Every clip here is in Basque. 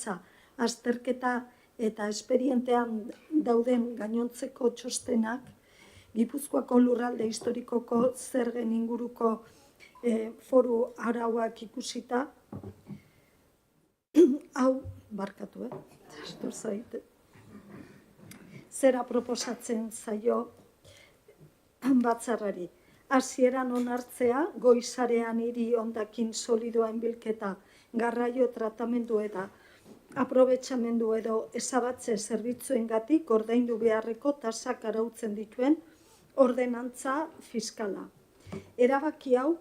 finantza azterketa eta esperientean dauden gainontzeko txostenak, Gipuzkoako lurralde historikoko zergen inguruko foru arauak ikusita, hau, barkatu, zera proposatzen zaio batzarrari. Hasieran onartzea, goizarean hiri hondakin solidoen bilketa, garraio tratamendu eta aprobetxamendu edo ezabatze zerbitzuengatik ordaindu beharreko tasak arautzen dituen ordenantza fiskala. Erabaki hau,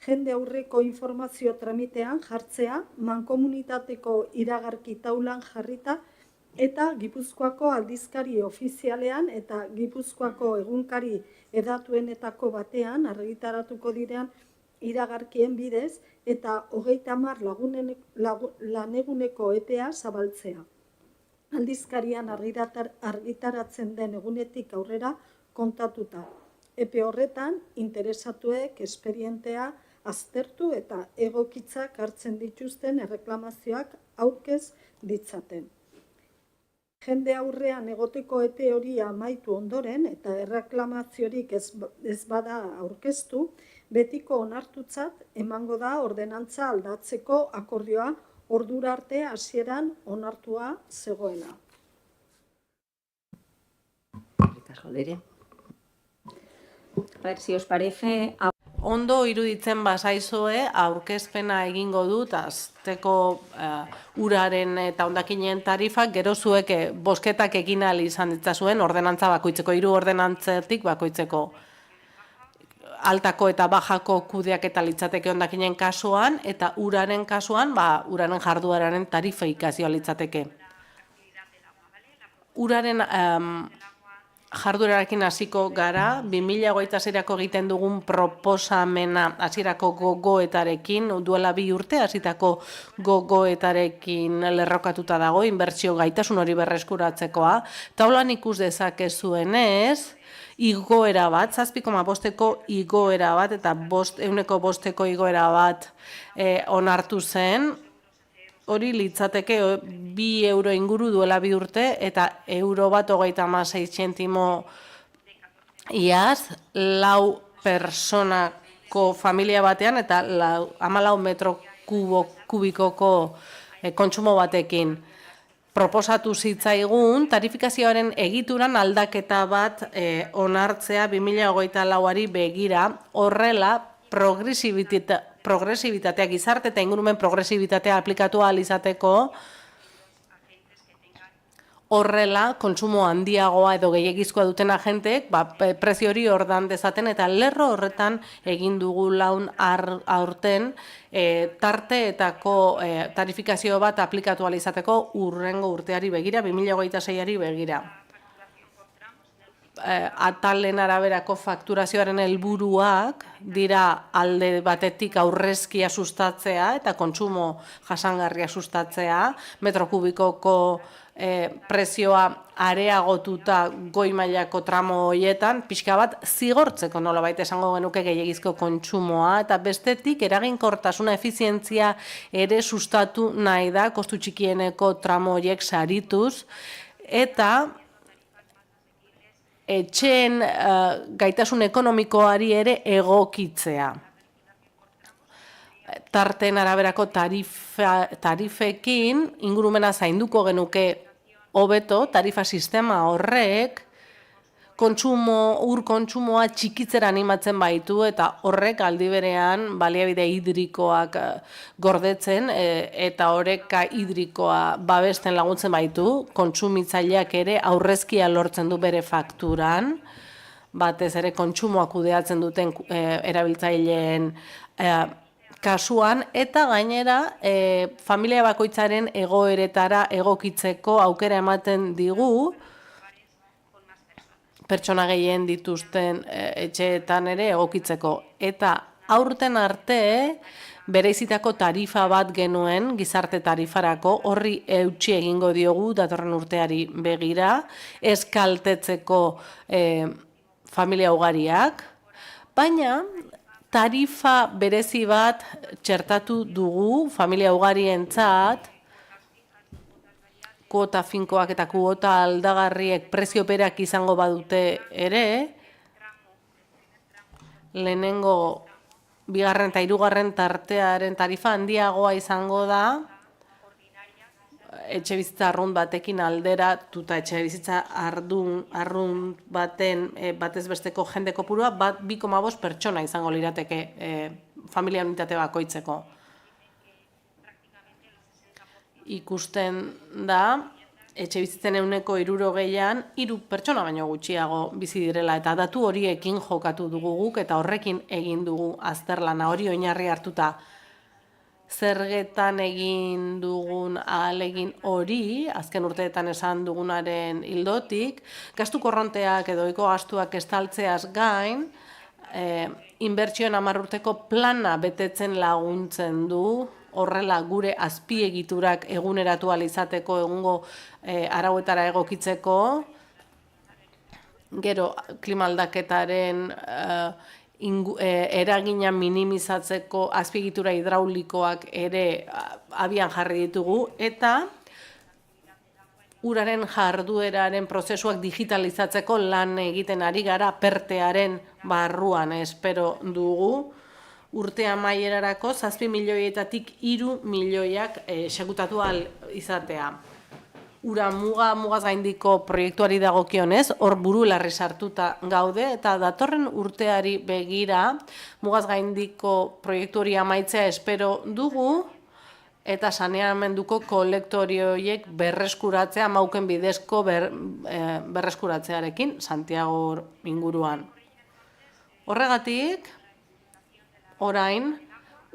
jende aurreko informazio tramitean jartzea, mankomunitateko iragarki taulan jarrita eta Gipuzkoako aldizkari ofizialean eta Gipuzkoako egunkari edatuenetako batean argitaratuko diren iragarkien bidez eta 30 laneguneko epea zabaltzea. Aldizkarian argitaratzen den egunetik aurrera kontatuta. Epe horretan, interesatuek esperientea aztertu eta egokitzak hartzen dituzten erreklamazioak aurkez ditzaten. Jende aurrean egoteko epe hori amaitu ondoren eta erreklamaziorik ez bada aurkeztu, betiko onartutzat emango da ordenantza aldatzeko akordioa ordura arte hasieran onartua zegoela. A ver, si os parece... Ondo iruditzen bazaizue aurkezpena egingo dut azteko uraren eta hondakinen tarifak gero zuek bozketak egin ahal izan ditzazuen ordenantza bakoitzeko, 3 ordenantzatik bakoitzeko altako eta bajako kudeaketa litzateke hondakinen kasuan eta uraren kasuan, uraren jardueraren tarifa ikazioa litzateke. Uraren jarduerarekin hasiko gara, 2026-erako egiten dugun proposamena hasierako gogoetarekin, duela 2 urte hasitako gogoetarekin lerrokatuta dago, inbertsio gaitasun hori berreskuratzekoa. Taulan ikus dezakezuenez, igoera bat, 7,5ko igoera bat eta 105ko igoera bat onartu zen, hori litzateke 2 euro inguru duela 2 urte eta euro bat 36 zentimo iaz, 4 personako familia batean eta 14 metro kubikoko kontsumo batekin. Proposatu zitzaigun, tarifikazioaren egituran aldaketa bat onartzea 2024ari begira, horrela progresibitatea, gizarte eta ingurumen progresibitatea aplikatu ahal izateko, horrela kontsumo handiagoa edo gehiegizkoa duten agenteek prezio hori ordan dezaten eta lerro horretan egin dugu laun aurten tarteetako tarifikazio bat aplikatu ahal izateko urrengo urteari begira, 2026ari begira. Atalen araberako fakturazioaren helburuak dira alde batetik aurrezkia sustatzea eta kontsumo jasangarria sustatzea, metro kubikoko prezioa areagotuta goi mailako tramo horietan, pixka bat zigortzeko nolabait esango genuke gehiegizko kontsumoa, eta bestetik eraginkortasuna efizientzia ere sustatu nahi da kostu txikieneko tramo horiek sarituz, eta etxeen gaitasun ekonomikoari ere egokitzea. Tarten araberako tarifekin ingurumena zainduko genuke hobeto, tarifa sistema horrek ur kontsumoa txikitzera animatzen baitu eta horrek aldi berean baliabide hidrikoak gordetzen eta oreka hidrikoa babesten laguntzen baitu, kontsumitzaileak ere aurrezkia lortzen du bere fakturan, batez ere kontsumoa kudeatzen duten erabiltzaileen kasuan, eta gainera familia bakoitzaren egoeretara egokitzeko aukera ematen digu, pertsona gehien dituzten etxeetan ere egokitzeko. Eta aurten arte bereizitako tarifa bat genuen, gizarte tarifarako, horri eutsi egingo diogu datorren urteari begira, ez kaltetzeko familia ugariak, baina tarifa berezi bat txertatu dugu familia ugarientzat, kuota finkoak eta kuota aldagarriek prezio berak izango badute ere, lehenengo bigarren eta hirugarren tartearen tarifa handiagoa izango da, etxebizitza arrunt batekin alderatuta etxebizitza arrunt baten batez besteko jende kopurua 2,5 pertsona izango lirateke familia unitate bakoitzeko. Ikusten da, etxebizitzen 60%an 3 pertsona baino gutxiago bizi direla, eta datu horiekin jokatu dugu guk eta horrekin egin dugu azterlana, hori oinarri hartuta. Zergetan egin dugun ahalegin hori, azken urteetan esan dugunaren ildotik, gastu korronteak edo ohiko gastuak estaltzeaz gain, inbertsioen 10 urteko plana betetzen laguntzen du, horrela gure azpiegiturak eguneratu ahal izateko egungo arauetara egokitzeko, gero klima aldaketaren eragina minimizatzeko azpiegitura hidraulikoak ere abian jarri ditugu, eta uraren jardueraren prozesuak digitalizatzeko lan egiten ari gara pertearen barruan, espero dugu. Urte amaierarako 7 milioietatik 3 milioiak exekutatu ahal izatea. Ura mugaz gaindiko proiektuari dagokionez, hor burularri sartuta gaude, eta datorren urteari begira mugaz gaindiko proiektu hori amaitzea espero dugu, eta saneamenduko kolektorioiek berreskuratzea, mauken bidezko berreskuratzearekin Santiago inguruan. Horregatik, orain,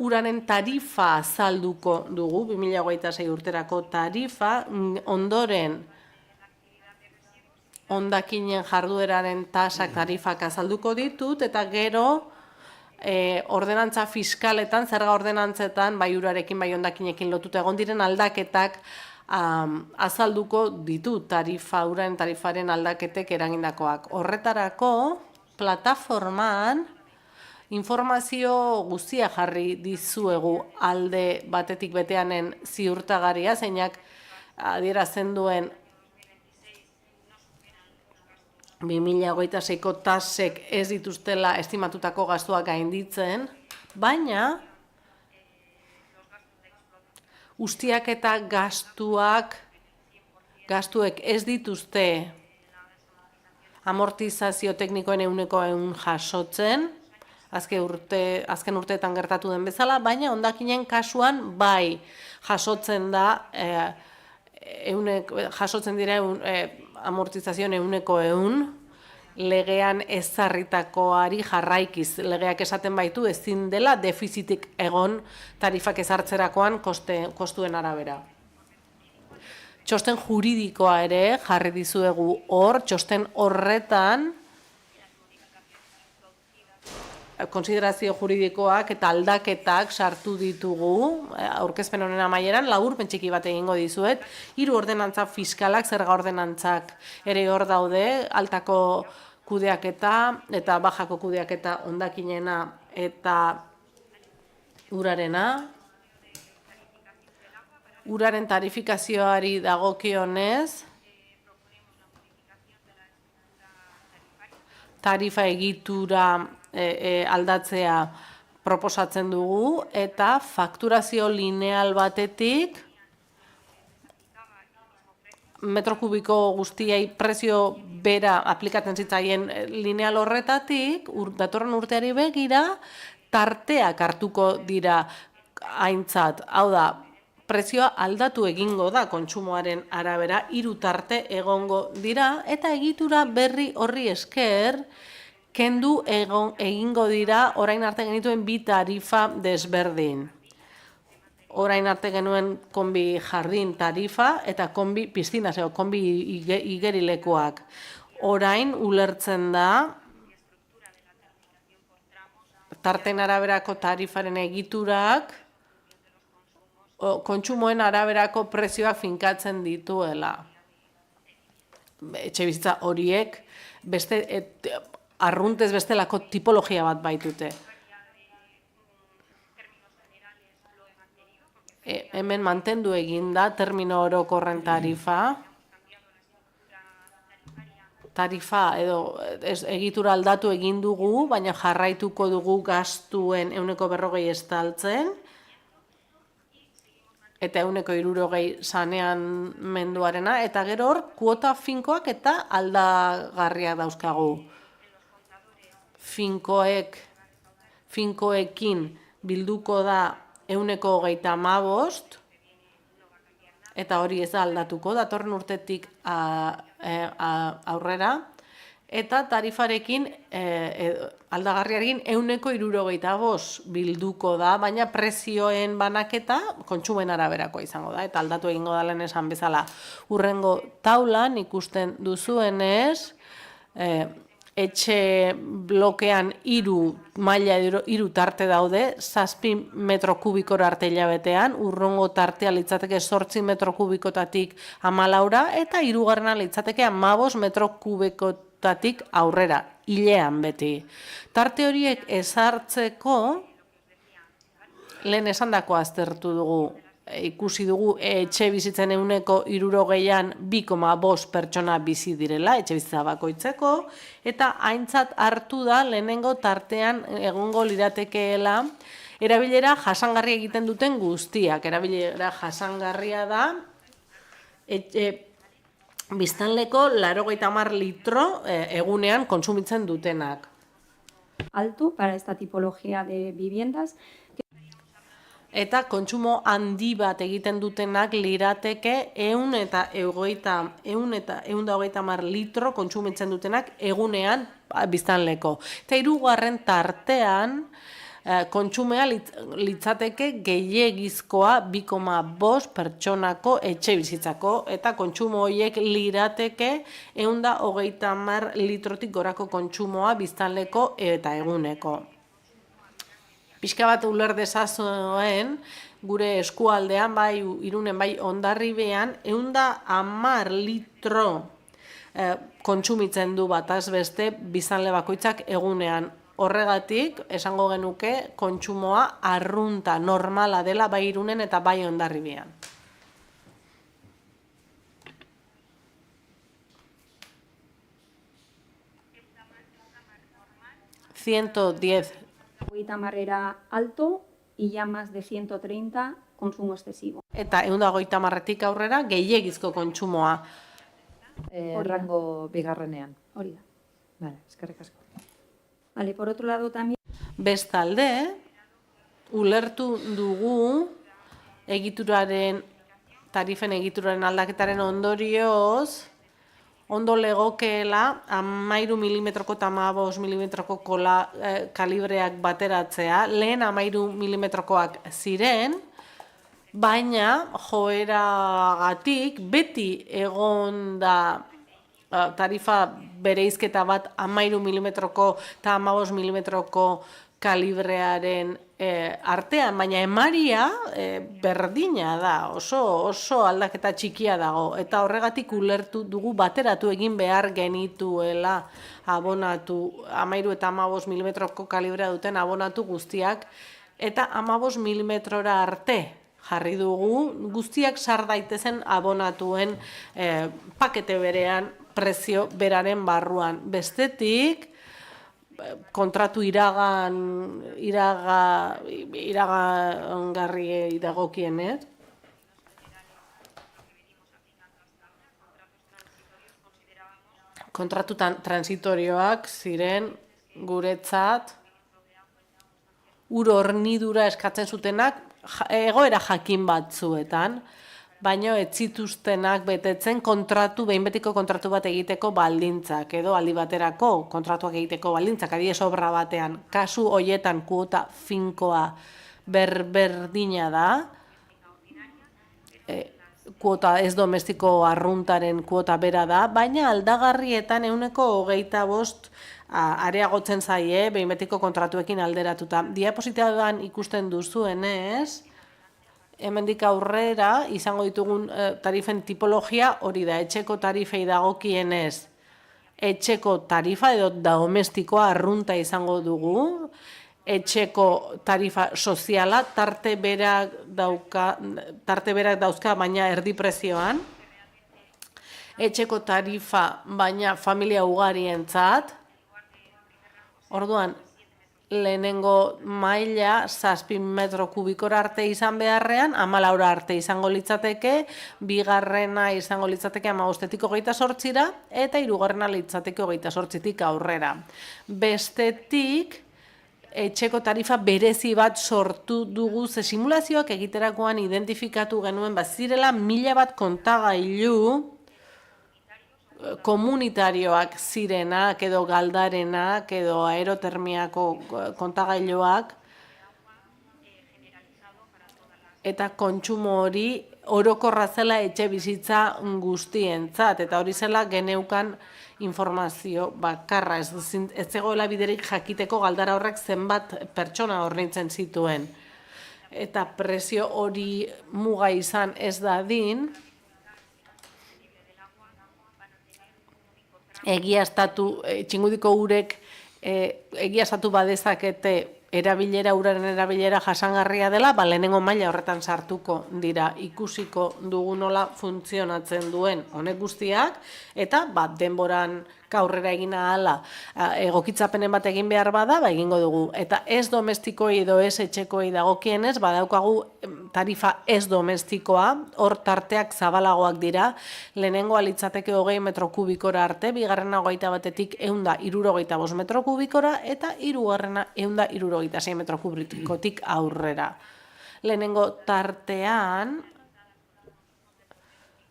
uraren tarifa azalduko dugu, 2026 urterako tarifa, ondoren hondakinen jardueraren tasak tarifak azalduko ditut, eta gero ordenantza fiskaletan, zerga ordenantzetan, bai urarekin, bai hondakinekin lotuta egon diren aldaketak azalduko ditut uraren tarifaren aldaketek eragindakoak. Horretarako, plataformaan, informazio guztia jarri dizuegu alde batetik beteanen ziurtagaria, zeinak adierazten duen 2026ko tasek ez dituztela estimatutako gastuak gainditzen, baina ustiak eta gastuek ez dituzte amortizazio teknikoen 100% jasotzen, azken urteetan gertatu den bezala, baina hondakinen kasuan bai jasotzen da, jasotzen dira amortizazioen 100%, legean ezarritakoari jarraikiz. Legeak esaten baitu ezin dela defizitik egon tarifak ezartzerakoan kostuen arabera. Txosten juridikoa ere jarri dizuegu hor, txosten horretan konsiderazio juridikoak eta aldaketak sartu ditugu, aurkezpen honen amaieran, laburpen txiki bat egingo dizuet, 3 ordenantza fiskalak, zerga ordenantzak ere hor daude, altako kudeaketa eta bajako kudeaketa hondakinena eta urarena. Uraren tarifikazioari dagokionez, tarifa egitura aldatzea proposatzen dugu, eta fakturazio lineal batetik metro kubiko guztiei prezio bera aplikatzen zitzaien lineal horretatik, datorren urteari begira, tarteak hartuko dira aintzat. Hau da, prezioa aldatu egingo da kontsumoaren arabera, 3 tarte egongo dira, eta egitura berri horri esker, kendu egingo dira orain arte genituen 2 tarifa desberdin. Orain arte genuen konbi jardin tarifa eta konbi piztina, konbi igerilekoak. Orain ulertzen da tarten araberako tarifaren egiturak kontsumoen araberako prezioak finkatzen dituela. Etxebizitza horiek beste arruntez bestelako tipologia bat baitute. hemen mantendu egin da termino orokorren tarifa. Edo egitura aldatu egin dugu, baina jarraituko dugu gastuen 40% estaltzen, eta 60% saneamenduarena, eta gero hor kuota finkoak eta aldagarriak dauzkagu. Finkoekin bilduko da 135, eta hori ez da aldatuko, datorren urtetik aurrera, eta tarifarekin, aldagarriarekin 165 bilduko da, baina prezioen banaketa kontsumen araberakoa izango da, eta aldatu egingo da lehen esan bezala. Hurrengo taulan ikusten duzuenez, etxe blokean 3 maila 3 tarte daude, 7 metro kubikora arte hilabetean, urrongo tartea litzateke 8 metro kubikotatik 14, eta hirugarrena litzateke 15 metro kubikotatik aurrera, hilean beti. Tarte horiek ezartzeko, lehen esandakoa aztertu dugu, ikusi dugu etxe bizitzen 60%an 2,5 pertsona bizi direla, etxe bizitza bakoitzeko, eta aintzat hartu da lehenengo tartean egongo liratekeela erabilera jasangarria egiten duten guztiak. Erabilera jasangarria da biztanleko 80 litro egunean kontsumitzen dutenak. Alto para esta tipología de viviendas. Eta kontsumo handi bat egiten dutenak lirateke 150 litro kontsumitzen dutenak egunean biztanleko. Eta hirugarren tartean kontsumea litzateke gehiegizkoa 2,5 pertsonako etxe bizitzako, eta kontsumo horiek lirateke 130 litrotik gorako kontsumoa biztanleko eta eguneko. Pixka bat uler dezazuen, gure eskualdean, bai Irunen, bai Hondarribian, 110 litro kontsumitzen du bataz beste biztanle bakoitzak egunean. Horregatik, esango genuke, kontsumoa arrunta, normala dela bai Irunen eta bai Hondarribian. ...110 era alto y ya más de 130 consumo excesivo. Eta 130tik aurrera gehiegizko kontsumoa. Rango bigarrenean. Hori da. Vale, eskerrik asko. Vale, por otro lado también. Bestalde, ulertu dugu tarifen egituraren aldaketaren ondorioz, ondo legokeela 13 milimetroko eta 15 milimetroko kalibreak bateratzea, lehen 13 milimetrokoak ziren, baina joeragatik beti egon da tarifa bereizketa bat 13 milimetroko eta 15 milimetroko kalibrearen artean, baina emaria berdina da, oso aldaketa txikia dago, eta horregatik ulertu dugu bateratu egin behar genituela abonatu, 13 eta 15 milimetroko kalibrea duten abonatu guztiak, eta 15 milimetrora arte jarri dugu, guztiak sar daitezen abonatuen pakete berean, prezio beraren barruan. Bestetik, kontratu iragangarri dagokienez, kontratu transitorioak ziren guretzat ur hornidura eskatzen zutenak egoera jakin batzuetan, baina ez zituztenak betetzen behin betiko kontratu bat egiteko baldintzak, edo aldi baterako kontratuak egiteko baldintzak, adibidez obra batean. Kasu hoietan kuota finkoa berdina da, kuota ez domestiko arruntaren kuota bera da, baina aldagarrietan 25% areagotzen zaie, behin betiko kontratuekin alderatuta. Diapositiban ikusten duzuenez, hemendik aurrera izango ditugun tarifen tipologia hori da, etxeko tarifei dagokienez, etxeko tarifa edo domestikoa arrunta izango dugu, etxeko tarifa soziala, tarte berak dauzka, baina erdi prezioan. Etxeko tarifa, baina familia ugarientzat. Orduan, lehenengo maila 7 metro kubikora arte izan beharrean, 14 arte izango litzateke, bigarrena izango litzateke 15-tik 28-ra, eta hirugarrena litzateke 28-tik aurrera. Bestetik, etxeko tarifa berezi bat sortu dugu, ze simulazioak egiterakoan identifikatu genuen, bazirela 1000 bat kontagailu komunitarioak zirenak, edo galdarenak, edo aerotermiako kontagailuak, eta kontsumo hori orokorra zela etxe bizitza guztientzat, eta hori zela geneukan informazio bakarra, ez zegoela biderik jakiteko galdara horrek zenbat pertsona hornitzen zituen. Eta prezio hori muga izan ez dadin, egiaztatu, txingudiko urek egiaztatu badezakete uraren erabilera jasangarria dela, lehenengo maila horretan sartuko dira, ikusiko dugu nola funtzionatzen duen honek guztiak, eta denboran aurrera egin ahala egokitzapenen bat egin behar bada, egingo dugu. Eta ez domestikoi edo ez etxekoi dagokienez, badaukagu tarifa ez domestikoa, hor tarteak zabalagoak dira, lehenengoa litzateke 20 metro kubikora arte, bigarrena 21-tik 165 metro kubikora, eta hirugarrena 166 metro kubikotik aurrera. Lehenengo tartean,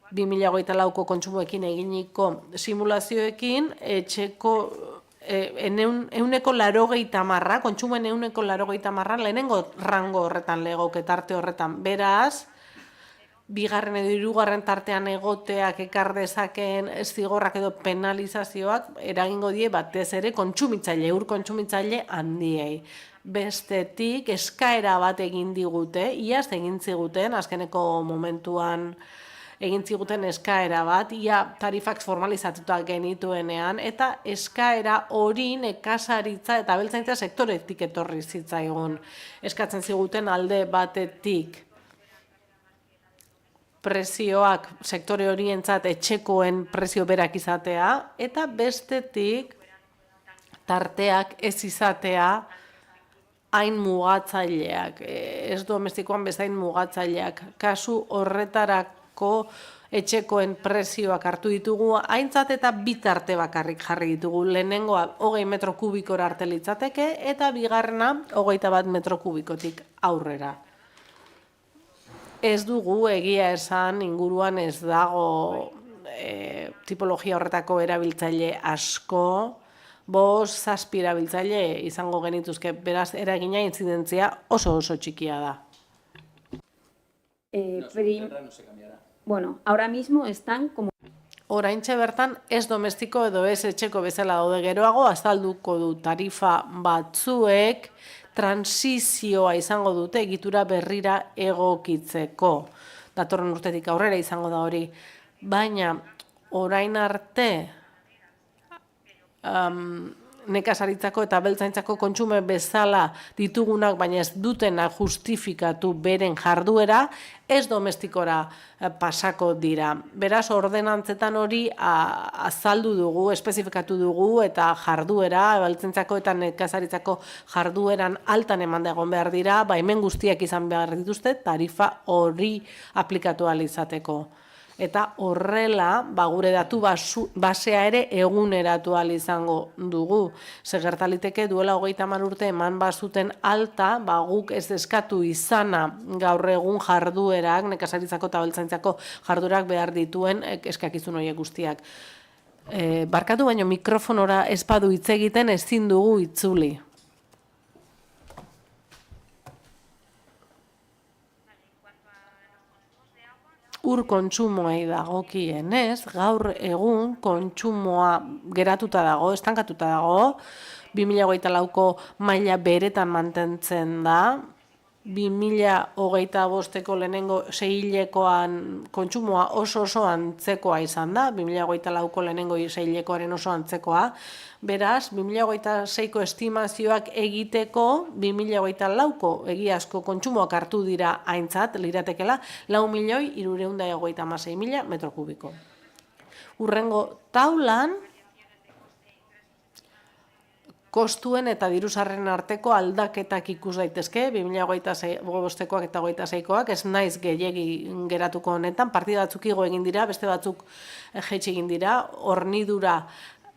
2024ko kontsumoekin eginiko simulazioekin, etxeko 180, kontsumoen 180, lehenengo rango horretan legoke tarte horretan. Beraz, bigarren edo hirugarren tartean egoteak ekar dezakeen zigorrak edo penalizazioak eragingo die batez ere kontsumitzaile, kontsumitzaile handiei. Bestetik, eskaera bat egin digute, iaz egin ziguten, azkeneko momentuan egin ziguten eskaera bat, ia tarifak formalizatuta genituenean, eta eskaera hori nekazaritza eta abeltzaintza sektoretik etorri zitzaigun. Eskatzen ziguten alde batetik prezioak sektore horientzat etxekoen prezio berak izatea, eta bestetik tarteak ez izatea hain mugatzaileak, ez domestikoan bezain mugatzaileak. Kasu horretarako etxekoen prezioak hartu ditugu, aintzat eta bitarte bakarrik jarri ditugu. Lehenengoa 20 metro kubikora arte litzateke, eta bigarrena 21 metro kubikotik aurrera. Ez dugu egia esan inguruan ez dago tipologia horretako erabiltzaile asko, 5-6 erabiltzaile izango genituzke, beraz eragina intzidentzia oso txikia da. Bueno, ahora mismo están como... Oraintxe bertan ez domestiko edo ez etxeko bezala daude, geroago azalduko du tarifa batzuek transizioa izango dute egitura berrira egokitzeko. Datorren urtetik aurrera izango da hori. Baina orain arte nekazaritzako eta abeltzaintzako kontsume bezala ditugunak, baina ez dutena justifikatu beren jarduera, ez domestikora pasako dira. Beraz, ordenantzetan hori azaldu dugu, espezifikatu dugu, eta jarduera, abeltzaintzako eta nekazaritzako jardueran altan eman egon behar dira, hemen guztiak izan behar dituzte, tarifa hori aplikatu ahal izateko. Eta horrela, gure datu basea ere eguneratu ahal izango dugu. Gertaliteke duela 30 urte eman bazuten alta, guk ez eskatu izana gaur egun jarduerak, nekazaritzako eta abeltzaintzako jarduerak behar dituen eskakizun horiek guztiak. Barkatu baino mikrofonora ez badu hitz egiten ezin dugu itzuli. Ur kontsumoei dagokienez, gaur egun kontsumoa geratuta dago, estankatuta dago, 2024ko maila beretan mantentzen da, 2025ko lehenengo seihilekoan kontsumoa oso antzekoa izan da, 2024ko lehenengo seihilekoaren oso antzekoa. Beraz, 2026ko estimazioak egiteko 2024ko egiazko kontsumoak hartu dira aintzat, liratekela 4.356.000 metro kubiko. Hurrengo taulan, kostuen eta diruzarren arteko aldaketak ikus daitezke, 2025koak eta 2026koak, ez naiz gehiegi geratuko honetan, partida batzuk igo egin dira, beste batzuk jaitsi egin dira, hornidura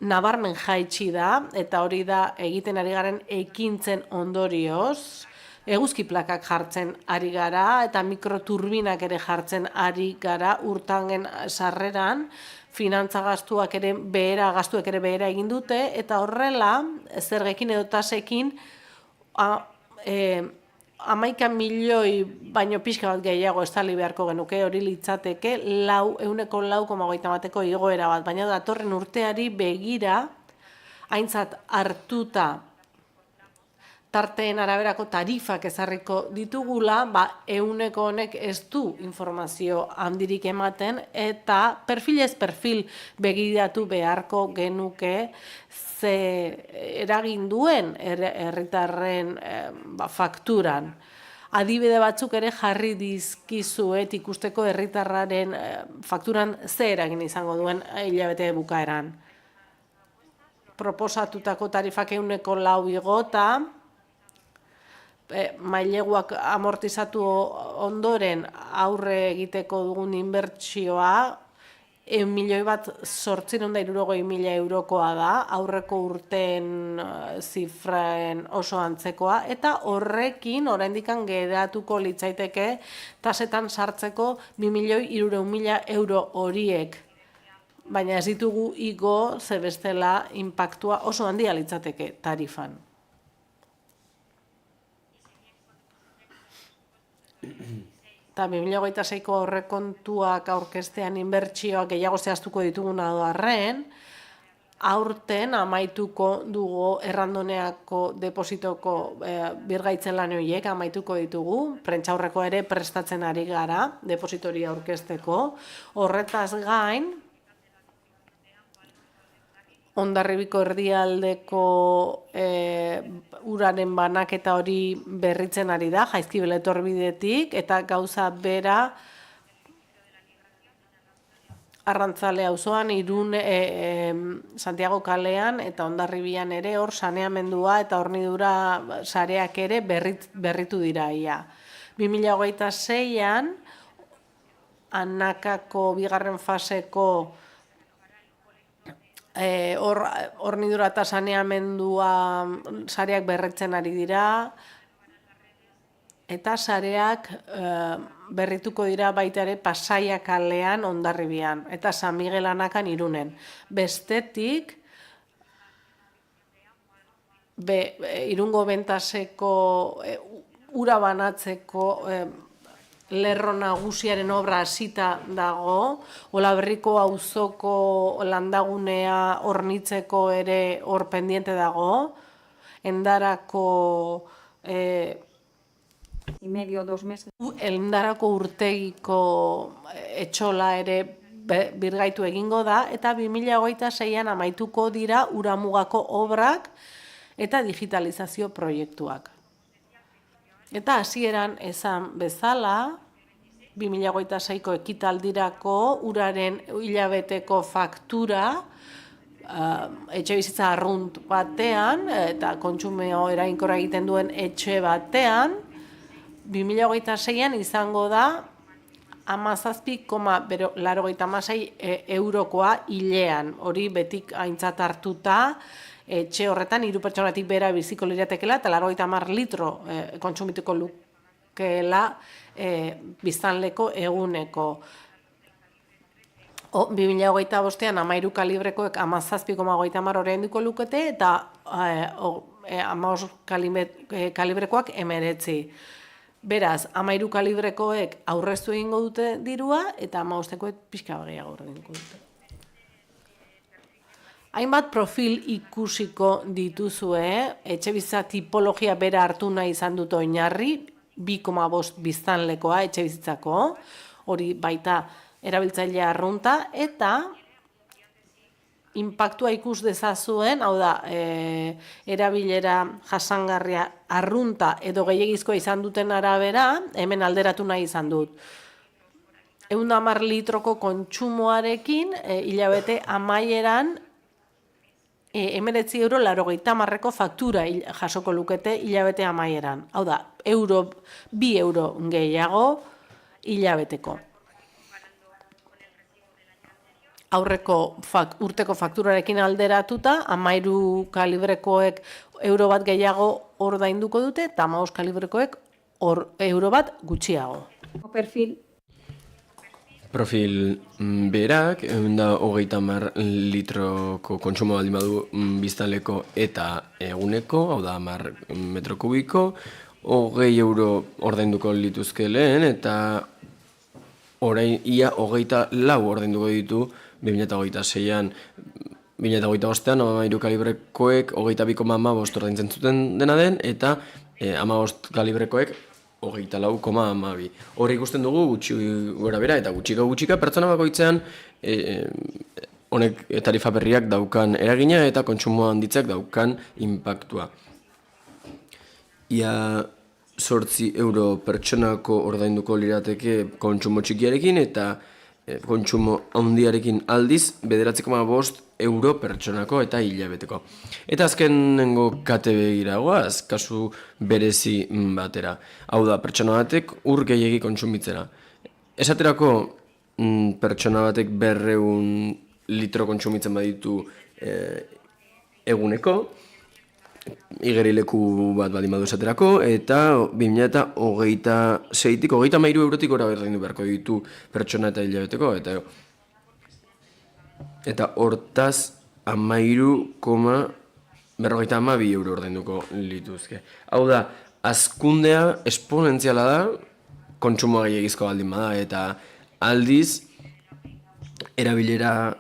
nabarmen jaitsi da, eta hori da egiten ari garen ekintzen ondorioz, eguzki plakak jartzen ari gara, eta mikroturbinak ere jartzen ari gara urtangen sarreran, finantza gastuak ere behera egin dute, eta horrela, zergekin edo tasekin, 11 milioi baino pixka bat gehiago estali beharko genuke, hori litzateke 4,6%ko igoera bat, baina datorren urteari begira, aintzat hartuta tarteen araberako tarifak ezarriko ditugula, 100 honek ez du informazio handirik ematen, eta perfilez perfil begiratu beharko genuke ze eragin duen herritarren fakturan. Adibide batzuk ere jarri dizkizuet ikusteko herritarraren fakturan ze eragin izango duen hilabete bukaeran. Proposatutako tarifak 104 igota, maileguak amortizatu ondoren aurre egiteko dugun inbertsioa 1.860.000 eurokoa da, aurreko urteen zifren oso antzekoa, eta horrekin oraindikan geratuko litzaiteke tasetan sartzeko 2.300.000 euro horiek. Baina ez ditugu igo, ze bestela inpaktua oso handia litzateke tarifan. Eta 2026ko aurrekontuak aurkeztean inbertsioak gehiago zehaztuko dituguna doarren, aurten amaituko dugu errandoneako depositoko birgaitzen lan horiek amaituko ditugu, prentsaurreko ere prestatzen ari gara depositori aurkezteko. Horretaz gain, Hondarribiko erdialdeko uraren banaketa hori berritzen ari da, Jaizkibel etorbidetik, eta gauza bera Arrantzale auzoan, Irun, Santiago kalean eta Hondarribian ere hor saneamendua eta hornidura sareak ere berritu dira ia. 2026an, Anakako bigarren faseko hornidura eta saneamendua sareak berritzen ari dira, eta sareak berrituko dira baita ere Pasaia kalean Hondarribian, eta San Miguel Anakan Irunen. Bestetik, Irungo Bentaseko ura banatzeko lerro nagusiaren obra hasita dago, Olaberriko auzoko landagunea hornitzeko ere hor pendiente dago, Endarako y medio, 2 meses. Endarako urtegiko etxola ere birgaitu egingo da, eta 2026an amaituko dira uramugako obrak eta digitalizazio proiektuak. Eta hasieran esan bezala, 2026ko ekitaldirako uraren hilabeteko faktura etxe bizitza arrunt batean, eta kontsumo eraginkorra egiten duen etxe batean, 2026an izango da 17,86 eurokoa hilean, hori betik aintzat hartuta, etxe horretan 3 pertsonatik bera biziko liratekela eta 90 litro kontsumituko lukeela biztanleko eguneko. 2025an 13 kalibrekoek 17,30 orainduko lukete eta 15 kalibrekoak 19. Beraz, 13 kalibrekoek aurreztu egingo dute dirua eta 15koek pixka gehiago ordainduko dute. Hainbat profil ikusiko dituzue, etxebizitza tipologia bera hartu nahi izan dut oinarri, 2,5 biztanlekoa etxe bizitzako, hori baita erabiltzailea arrunta, eta inpaktua ikus dezazuen, hau da, erabilera jasangarria arrunta edo gehiegizkoa izan duten arabera, hemen alderatu nahi izan dut. 110 litroko kontsumoarekin, hilabete amaieran, 19,80 faktura jasoko lukete hilabete amaieran. Hau da, 2 euro gehiago hilabeteko. Aurreko urteko fakturarekin alderatuta, 13 kalibrekoek euro bat gehiago ordainduko dute, eta 15 kalibrekoek euro bat gutxiago. Profil berak, 130 litroko kontsumo baldin badu biztanleko eta eguneko, hau da 10 metro kubiko, 20 euro ordainduko lituzke lehen, eta orain ia 24 ordainduko ditu 2026an. 2025an 13 kalibrekoek 22,5 ordaintzen zuten dena den, eta 15 kalibrekoek 24,12. Hor ikusten dugu gutxi gora bera eta gutxika pertsona bakoitzean honek tarifa berriak daukan eragina eta kontsumo handitzak daukan inpaktua. Ia 8 euro pertsonako ordainduko lirateke kontsumo txikiarekin eta kontsumo handiarekin aldiz 9,5 euro pertsonako eta hilabeteko. Eta azkenengo kate begiragoaz, kasu berezi batera. Hau da, pertsona batek ur gehiegi kontsumitzera. Esaterako pertsona batek 200 litro kontsumitzen baditu eguneko, igerileku bat baldin badu esaterako, eta 2026tik 33 eurotik gora ordaindu beharko ditu pertsona eta hilabeteko, eta hortaz 13,52 euro ordainduko lituzke. Hau da, hazkundea esponentziala da, kontsumoa gehiagizko baldin bada, eta aldiz, erabilera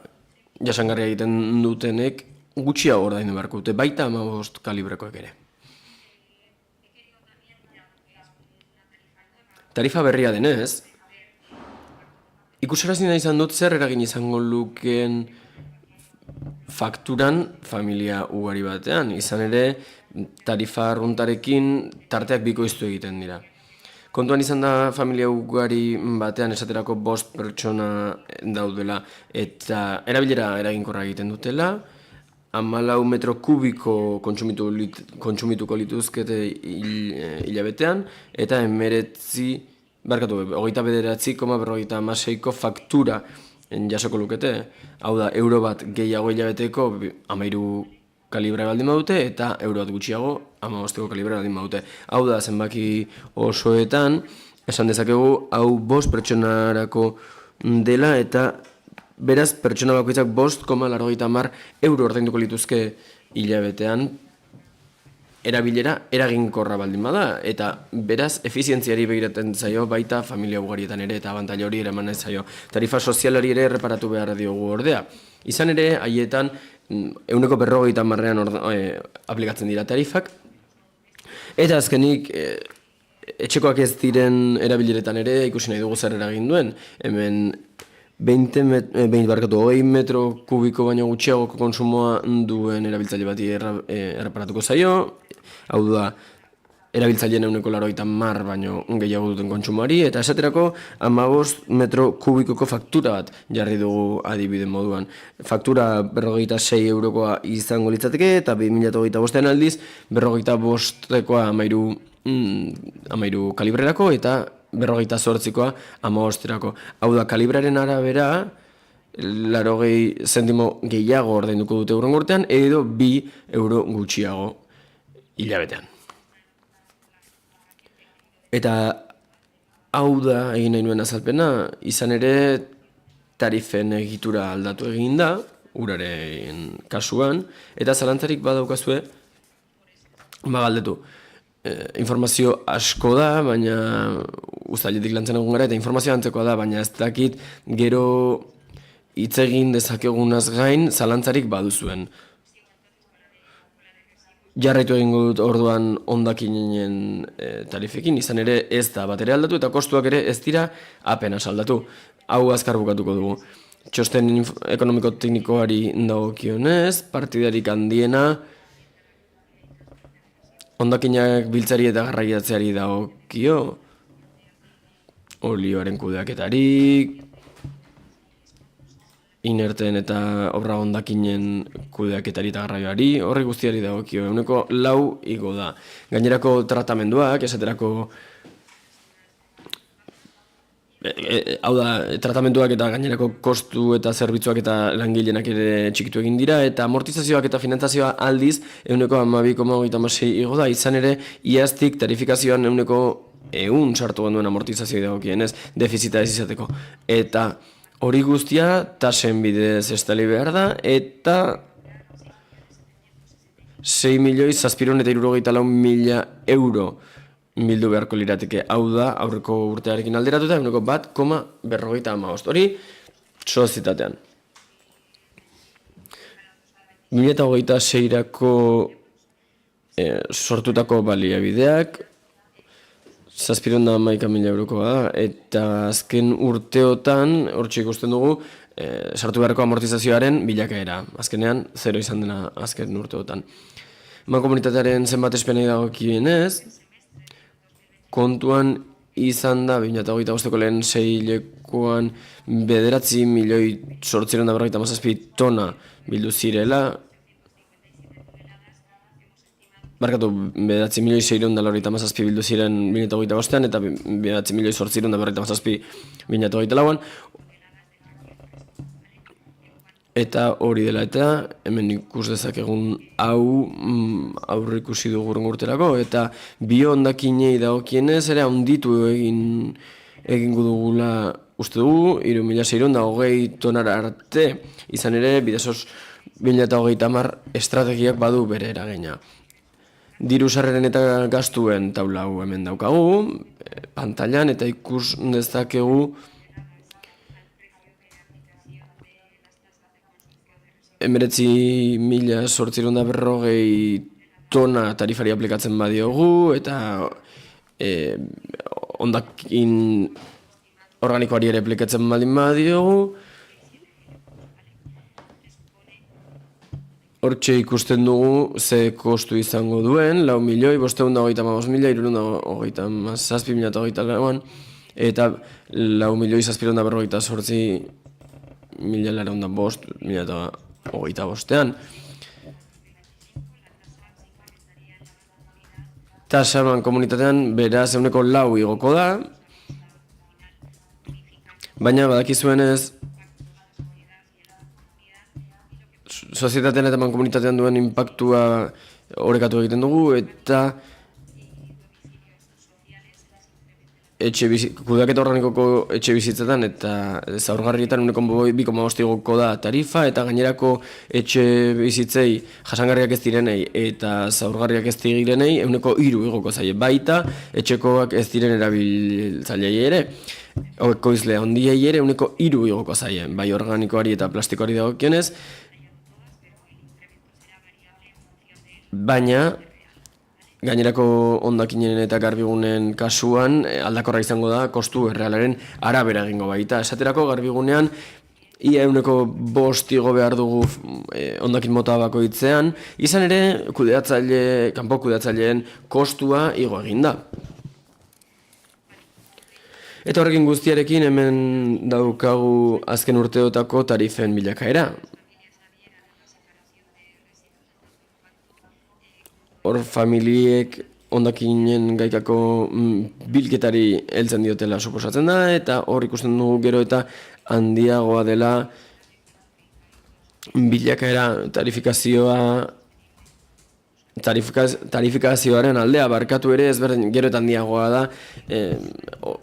jasangarria egiten dutenek gutxiago ordaindu beharko dute, baita 15 kalibrekoek ere. Tarifa berria denez, ikusarazi nahi izan dut zer eragin izango lukeen fakturan familia ugari batean. Izan ere, tarifa arruntarekin tarteak bikoiztu egiten dira. Kontuan izan da familia ugari batean esaterako 5 pertsona daudela eta erabilera eraginkorra egiten dutela, 14 metro kubiko kontsumituko lituzkete hilabetean, eta 29,56ko faktura jasoko lukete. Hau da, euro bat gehiago hilabeteko 13 kalibra baldin badute, eta euro bat gutxiago 15ko kalibra baldin badute. Hau da, zenbaki osoetan, esan dezakegu, hau 5 pertsonarako dela, eta beraz, pertsona bakoitzak 5,80 euro ordainduko lituzke hilabetean erabilera eraginkorra baldin bada, eta beraz, efizientziari begiratzen zaio baita familia ugarietan ere, eta abantaila hori eraman ez zaio. Tarifa sozialari ere erreparatu behar diogu ordea. Izan ere, haietan, 150 aplikatzen dira tarifak, eta azkenik, etxekoak ez diren erabileretan ere ikusi nahi dugu zer eragin duen. Hemen 20 metro kubiko baino gutxiagoko konsumoa duen erabiltzaile bati erreparatuko zaio. Hau da, erabiltzaileen 180 baino gehiago duten kontsumoari, eta esaterako 15 metro kubikoko faktura bat jarri dugu adibide moduan. Faktura 46 eurokoa izango litzateke, eta 2025an aldiz 45koa 13 kalibrerako, eta 48koa 15erako. Hau da, kalibraren arabera, 80 zentimo gehiago ordainduko dute hurrengo urtean, edo 2 euro gutxiago hilabetean. Eta hau da egin nahi nuen azalpena, izan ere tarifen egitura aldatu egin da, uraren kasuan, eta zalantzarik badaukazue, galdetu. Informazio asko da, baina uztailetik lantzen egun gara, eta informazio antzekoa da, baina ez dakit gero hitz egin dezakegunaz gain zalantzarik baduzuen. jarraitu egingo dut orduan hondakinen tarifekin, izan ere ez da bat ere aldatu eta kostuak ere ez dira apenas aldatu. Hau azkar bukatuko dugu. Txosten ekonomiko-teknikoari dagokionez, partidarik handiena hondakinak biltzari eta garraiatzeari dagokio, olioaren kudeaketarik, inerten eta obra hondakinen kudeaketari eta garraioari, horri guztiari dagokio, 4 igo da. Gainerako tratamenduak, esaterako hau da, tratamenduak eta gainerako kostu eta zerbitzuak eta langileenak ere txikitu egin dira, eta amortizazioak eta finantzazioa aldiz 12,36 igo da, izan ere iaztik tarifikazioan 100 sartu genduen amortizazioi dagokienez, defizita ez izateko. Eta hori guztia tasen bidez estali behar da, eta 6.764.000 euro bildu beharko lirateke, hau da, aurreko urtearekin alderatuta, 1,55. Hori, sozietatean. 2026-rako sortutako baliabideak, 711.000 eurokoa da, eta azken urteotan, hortxe ikusten dugu, sartu beharko amortizazioaren bilakaera. Azkenean, 0 izan dena azken urteotan. Mankomunitatearen zenbat espenei dagokienez, kontuan izan da 2025ko lehen seihilekoan 9.847.000 tona bildu zirela, barkatu 9.647.000 bildu ziren 2025an eta 9.847.000 2024an, eta hori dela eta hemen ikus dezakegun hau aurreikusi dugu hurrengo urterako, eta bi hondakinei dagokienez ere handitu egingo dugula uste dugu 3.620 tonara arte, izan ere Bidasoz 2030 estrategiak badu bere eragina. Diru sarreren eta gastuen taula hau hemen daukagu, pantailan, eta ikus dezakegu 19.840 tona tarifari aplikatzen badiogu, eta hondakin organikoari ere aplikatzen baldin badiogu. Hortxe ikusten dugu ze kostu izango duen, 4.555.337.2024an, eta 4.748.2025.2025an. Tasaban komunitatean beraz 4 igoko da, baina badakizuenez sozietatean eta mankomunitatean duen inpaktua orekatu egiten dugu, eta kudeaketa organikoko etxe bizitzetan eta zaurgarrietan 2,5 igoko da tarifa, eta gainerako etxe bizitzei jasangarriak ez direnei eta zaurgarriak ez direnei 3 igoko zaie, baita etxekoak ez diren erabiltzailei ere, ekoizle handiei ere 3 igoko zaie, bai organikoari eta plastikoari dagokionez, baina gainerako hondakinen eta garbigunen kasuan aldakorra izango da kostu errealaren arabera egingo baita. Esaterako garbigunean ia 5 igo behar dugu hondakin mota bakoitzean, izan ere kanpo kudeatzaileen kostua igo egin da. Eta horrekin guztiarekin hemen daukagu azken urteotako tarifen bilakaera. Hor familiek hondakinen gaikako bilketari heltzen diotela suposatzen da, eta hor ikusten dugu gero eta handiagoa dela bilakaera tarifikazioaren aldea, barkatu ere ezberdin gero eta handiagoa da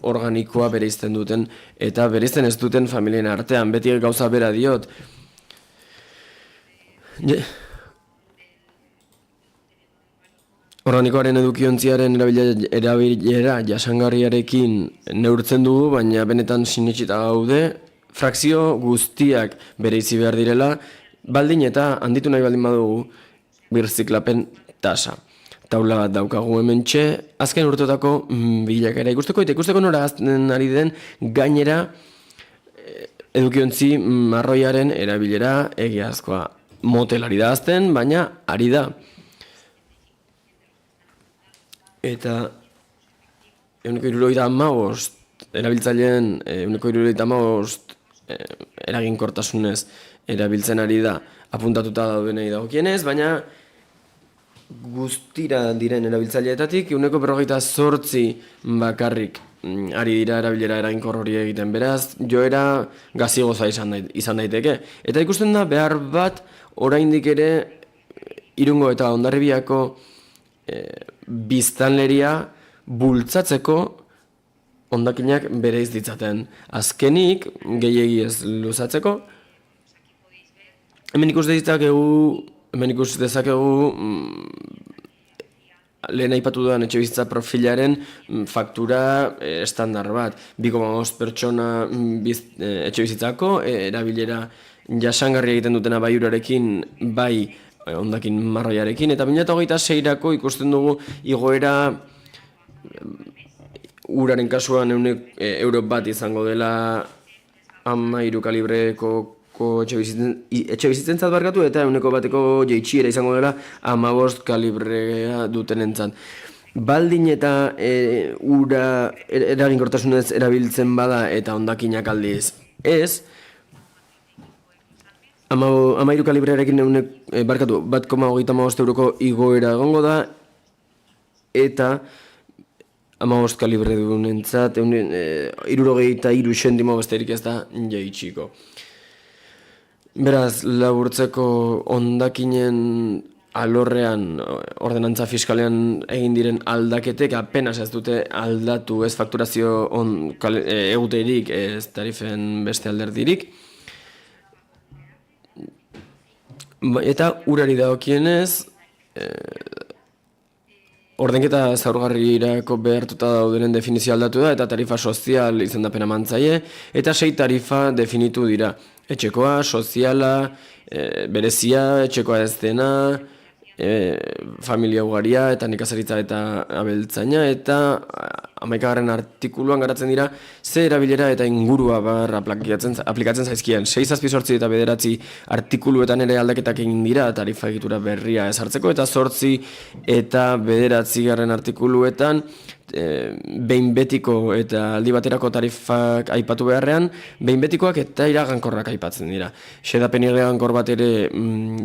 organikoa bereizten duten eta bereizten ez duten familien artean, beti gauza bera diot. Organikoaren edukiontziaren erabilera jasangarriarekin neurtzen dugu, baina benetan sinetsita gaude, frakzio guztiak bereizi behar direla, baldin eta handitu nahi baldin badugu birziklapen tasa. Taula bat daukagu hementxe, azken urteotako bilakaera ikusteko, eta ikusteko nora azten ari den gainera edukiontzi marroiaren erabilera egiazkoa. Motel ari da azten, baina ari da. Eta 175 erabiltzaileen 175 eraginkortasunez erabiltzen ari da apuntatuta daudenei dagokienez, baina guztira diren erabiltzaileetatik 158 bakarrik ari dira erabilera eraginkor hori egiten, beraz, joera gazigoza izan daiteke. Eta ikusten da behar bat oraindik ere Irungo eta Hondarribiako biztanleria bultzatzeko hondakinak bereiz ditzaten. Azkenik, gehiegi ez luzatzeko, hemen ikus dezakegu lehen aipatu dudan etxebizitza profilaren faktura estandar bat. 2,5 pertsona etxebizitzako erabilera jasangarria egiten dutena bai urarekin, bai hondakin marroiarekin, eta 2026-rako ikusten dugu igoera uraren kasuan euro bat izango dela 13 kalibreko etxebizitzentzat barkatu, eta 100 jeitsiera izango dela 15 kalibrea dutenentzat. Baldin eta ura eraginkortasunez erabiltzen bada eta hondakinak aldiz ez, 13 kalibrearekin 1,35 euroko igoera egongo da, eta 15 kalibre dunentzat 63 zentimo besterik ez da jaitsiko. Beraz, laburtzeko hondakinen alorrean, ordenantza fiskalean egin diren aldaketek apenas ez dute aldatu ez fakturazio eguterik, ez tarifen beste alderdirik. Eta urari dagokienez, ordenketa zaurgarrirako behartuta daudenen definizio aldatu da, eta tarifa sozial izendapena mantzaie, eta 6 tarifa definitu dira. Etxekoa, soziala, berezia, etxekoa ez dena, familia ugaria, eta nekazaritza eta abeltzaina, eta 11. artikuluan garatzen dira ze erabilera eta ingurua aplikatzen zaizkien. 6, 7, 8 eta 9 artikuluetan ere aldaketak egin dira tarifa egitura berria ezartzeko, eta 8 eta 9 artikuluetan behin betiko eta aldi baterako tarifak aipatu beharrean, behin betikoak eta iragankorrak aipatzen dira. Xedapen iragankor bat ere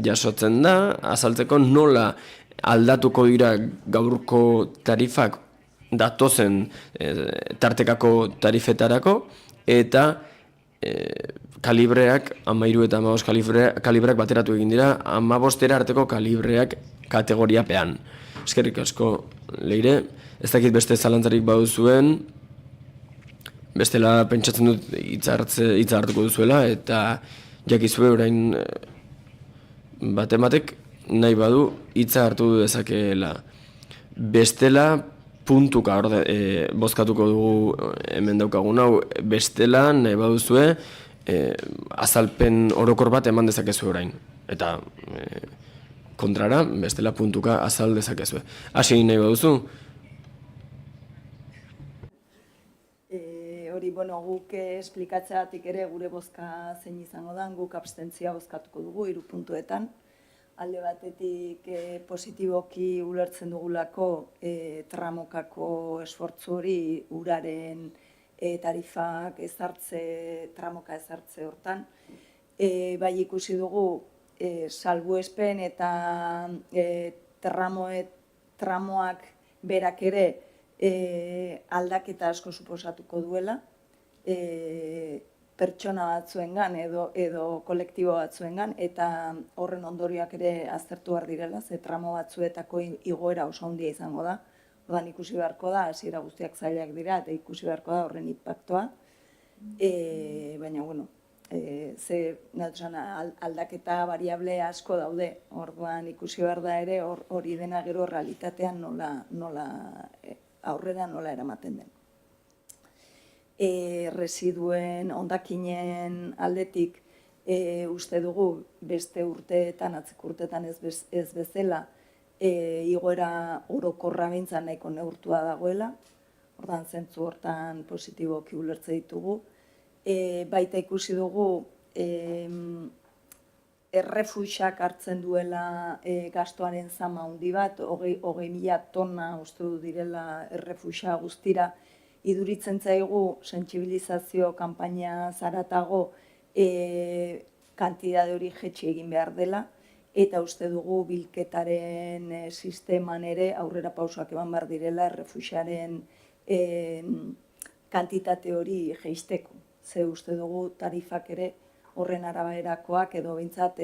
jasotzen da, azaltzeko nola aldatuko dira gaurko tarifak datozen tartekako tarifetarako, eta kalibreak, 13 eta 15 kalibreak bateratu egin dira, 15 arteko kalibreak kategoriapean. Eskerrik asko, Leire. Ez dakit beste zalantzarik baduzuen, bestela pentsatzen dut hitza hartuko duzuela, eta jakizue orain batematek nahi badu hitza hartu dezakeela. Bestela puntuka bozkatuko dugu hemen daukagun hau, bestela nahi baduzue azalpen orokor bat eman dezakezu orain. Eta kontrara, bestela puntuka azal dezakezu. Hasi nahi baduzu? Guk esplikatzeatik ere gure bozka zein izango da, guk abstentzia bozkatuko dugu 3 puntuetan. Alde batetik positiboki ulertzen dugulako tramokako esfortzu hori uraren tarifak tramoka ezartze hortan. Bai ikusi dugu salbuespen eta tramoak berak ere aldaketa asko suposatuko duela, pertsona batzuengan edo kolektibo batzuengan, eta horren ondorioak ere aztertu behar direla, ze tramo batzuetako igoera oso handia izango da. Orduan ikusi beharko da, hasiera guztiak zailak dira, eta ikusi beharko da horren inpaktua. Baina, aldaketa variable asko daude, orduan ikusi behar da ere hori dena gero realitatean nola aurrera nola eramaten den. Residuen hondakinen aldetik uste dugu beste urteetan, atzeko urteetan ez bezala, igoera orokorra behintzat nahiko neurtua dagoela, ordan zentzu hortan positiboki ulertze ditugu. Baita ikusi dugu errefuxak hartzen duela gastoaren zama handi bat, 20.000 tona uste du direla errefuxa guztira, iduritzen zaigu sentsibilizazio kanpaina zaratago kantitate hori jetxi egin behar dela, eta uste dugu bilketaren sisteman ere aurrera pausoak eman behar direla errefuxaren kantitate hori jeisteko. Ze uste dugu tarifak ere horren araberakoak edo behintzat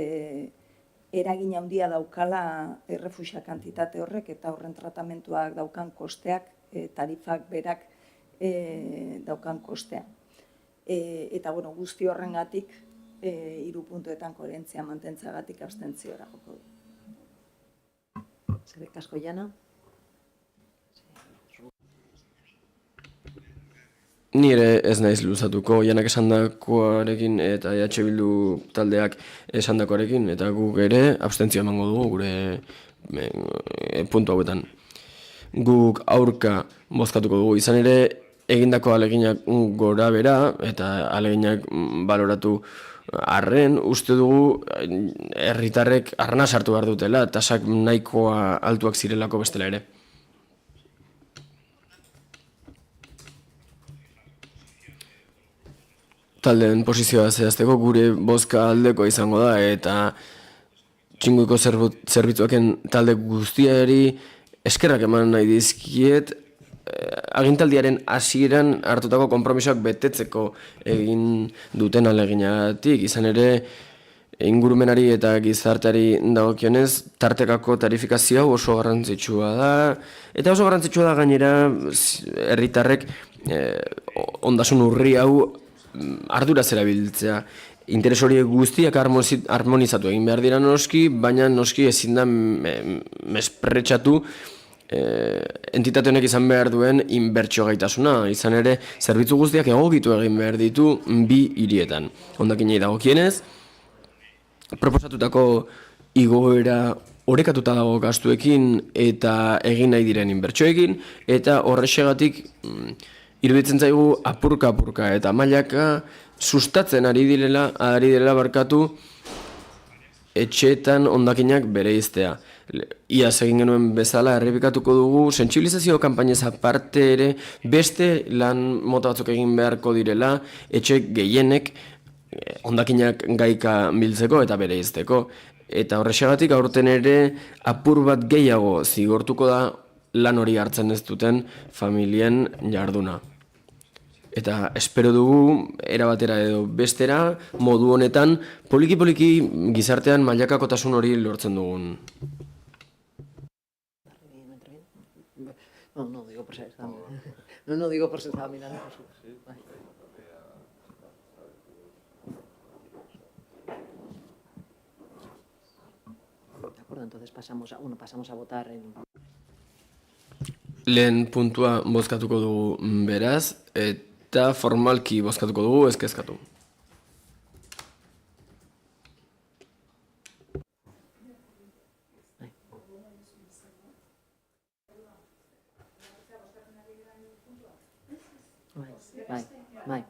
eragin handia daukala errefuxa kantitate horrek eta horren tratamentuak daukan kosteak, tarifak berak daukan kostea. Eta guzti horrengatik, 3 puntuetan koherentzia mantentzagatik abstentziora joko du. Eskerrik asko, Jana. Ni ere ez naiz luzatuko Janak esandakoarekin eta EH Bildu taldeak esandakoarekin, eta guk ere abstentzioa emango dugu gure puntu hauetan. Guk aurka bozkatuko dugu, izan ere egindako aleginak gora bera eta aleginak baloratu arren, uste dugu herritarrek arna sartu behar dutela, tasak nahikoa altuak zirelako bestela ere. Taldeen posizioa zehazteko gure bozka aldeko izango da, eta txinguiko zerbitzuaken talde guztiari eskerrak eman nahi dizkiet, agintaldiaren hasieran hartutako konpromisoak betetzeko egin duten aleginatik, izan ere ingurumenari eta gizarteari dagokionez tartekako tarifikazio oso garrantzitsua da, eta oso garrantzitsua da gainera herritarrek ondasun urri hau arduraz erabiltzea. Interes horiek guztiak harmonizatu egin behar dira noski, baina noski ezin da mespretsatu entitate honek izan behar duen inbertsio gaitasuna. Izan ere, zerbitzu guztiak egokitu egin behar ditu 2 hirietan. Hondakinei dagokienez, proposatutako igoera orekatuta dago gastuekin eta egin nahi diren inbertsioekin, eta horrexegatik iruditzen zaigu apurka eta mailaka sustatzen ari direla barkatu etxeetan hondakinak bereiztea. Iaz egin genuen bezala errepikatuko dugu, sentsibilizazio kanpainez aparte ere beste lan mota batzuk egin beharko direla etxe gehienek hondakinak gaika biltzeko eta bereizteko. Eta horrexegatik aurten ere apur bat gehiago zigortuko da lan hori hartzen ez duten familien jarduna. Eta espero dugu, erabatera edo bestera, modu honetan, poliki-poliki gizartean mailakakotasun hori lortzen dugun. No digo por ser no digo por ser estaba mirando por su. De acuerdo, entonces pasamos a votar en. Lehen puntua bozkatuko dugu beraz, eta formalki bozkatuko dugu ezkezkatu. Bai.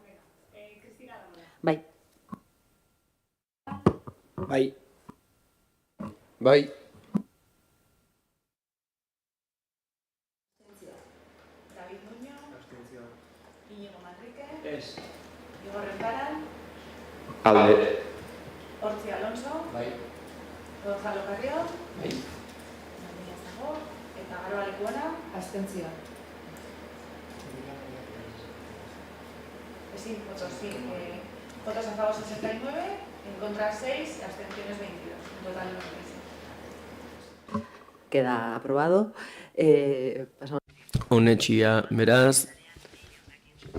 Bai. Bai. Bai. David Muñoz. Iñigo Manrique. Igor Remparan. Alde. Hortzi Alonso. Bai. Gonzalo Carrión. Bai. Maria Zago. Eta Garo Alekuona. Abstentzioa. Sí, votos sí. Votos a favor 69, en contra 6, abstenciones 22. En total 96. Queda aprobado. Pasamos. Honetxia, beraz,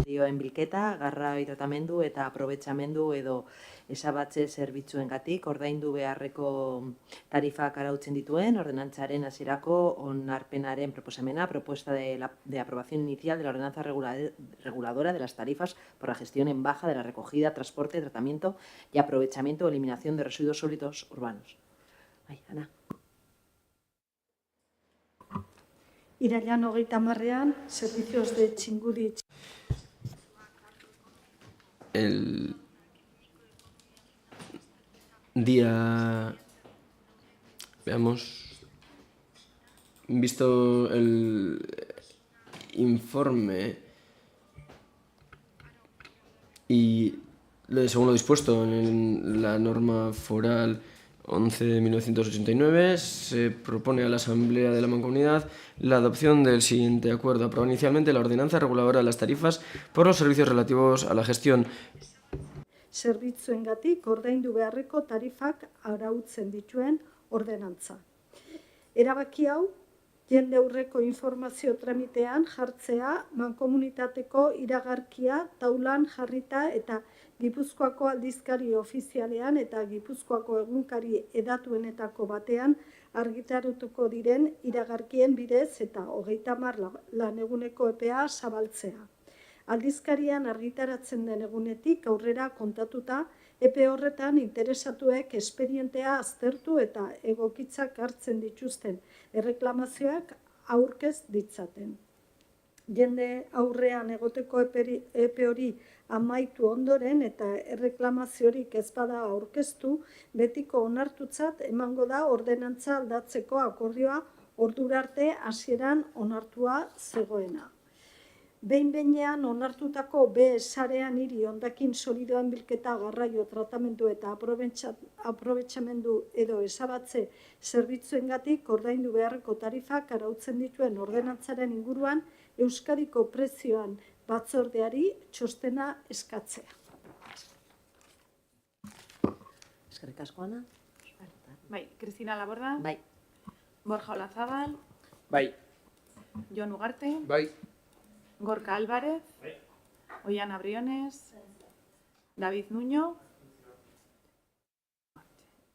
En bilketa, garraio tratamendu eta aprobetxamendu edo esabatze zerbitzuengatik ordaindu beharreko tarifak arautzen dituen ordenantzaren hasierako onarpenaren proposamena, propuesta de aprobación inicial de la ordenanza reguladora de las tarifas por la gestión en baja de la recogida, transporte, tratamiento y aprovechamiento o eliminación de residuos sólidos urbanos. Ay, Ana. Irailan 30ean, Servicios de Txingudi El día, veamos, visto el informe y según lo dispuesto en la norma foral 11 de 1989, se propone a la Asamblea de la Mancomunidad la adopción del siguiente acuerdo. Aprobar inicialmente la ordenanza reguladora de las tarifas por los servicios relativos a la gestión zerbitzuengatik ordaindu beharreko tarifak arautzen dituen ordenantza. Erabaki hau, jende aurreko informazio tramitean jartzea mankomunitateko iragarkia taulan jarrita eta Gipuzkoako aldizkari ofizialean eta Gipuzkoako egunkari edatuenetako batean argitaratuko diren iragarkien bidez eta 30 laneguneko epea zabaltzea. Aldizkarian argitaratzen den egunetik aurrera kontatuta, epe horretan interesatuek espedientea aztertu eta egokitzak hartzen dituzten erreklamazioak aurkez ditzaten. Jende aurrean egoteko epe hori amaitu ondoren eta erreklamaziorik ez bada aurkeztu, betiko onartutzat emango da ordenantza aldatzeko akordioa ordura arte hasieran onartua zegoena. Behin-behinean onartutako B-sarean hiri hondakin solidoen bilketa, garraio, tratamendu eta aprobetxamendu edo ezabatze zerbitzuengatik ordaindu beharreko tarifak arautzen dituen ordenantzaren inguruan Euskadiko prezioan batzordeari txostena eskatzea. Eskerrik asko, Ana. Bai, Cristina Laborda. Bai. Borja Olazabal. Bai. Jon Ugarte. Bai. Gorka Álvarez. Bai. Ollana Briones. David Nuño.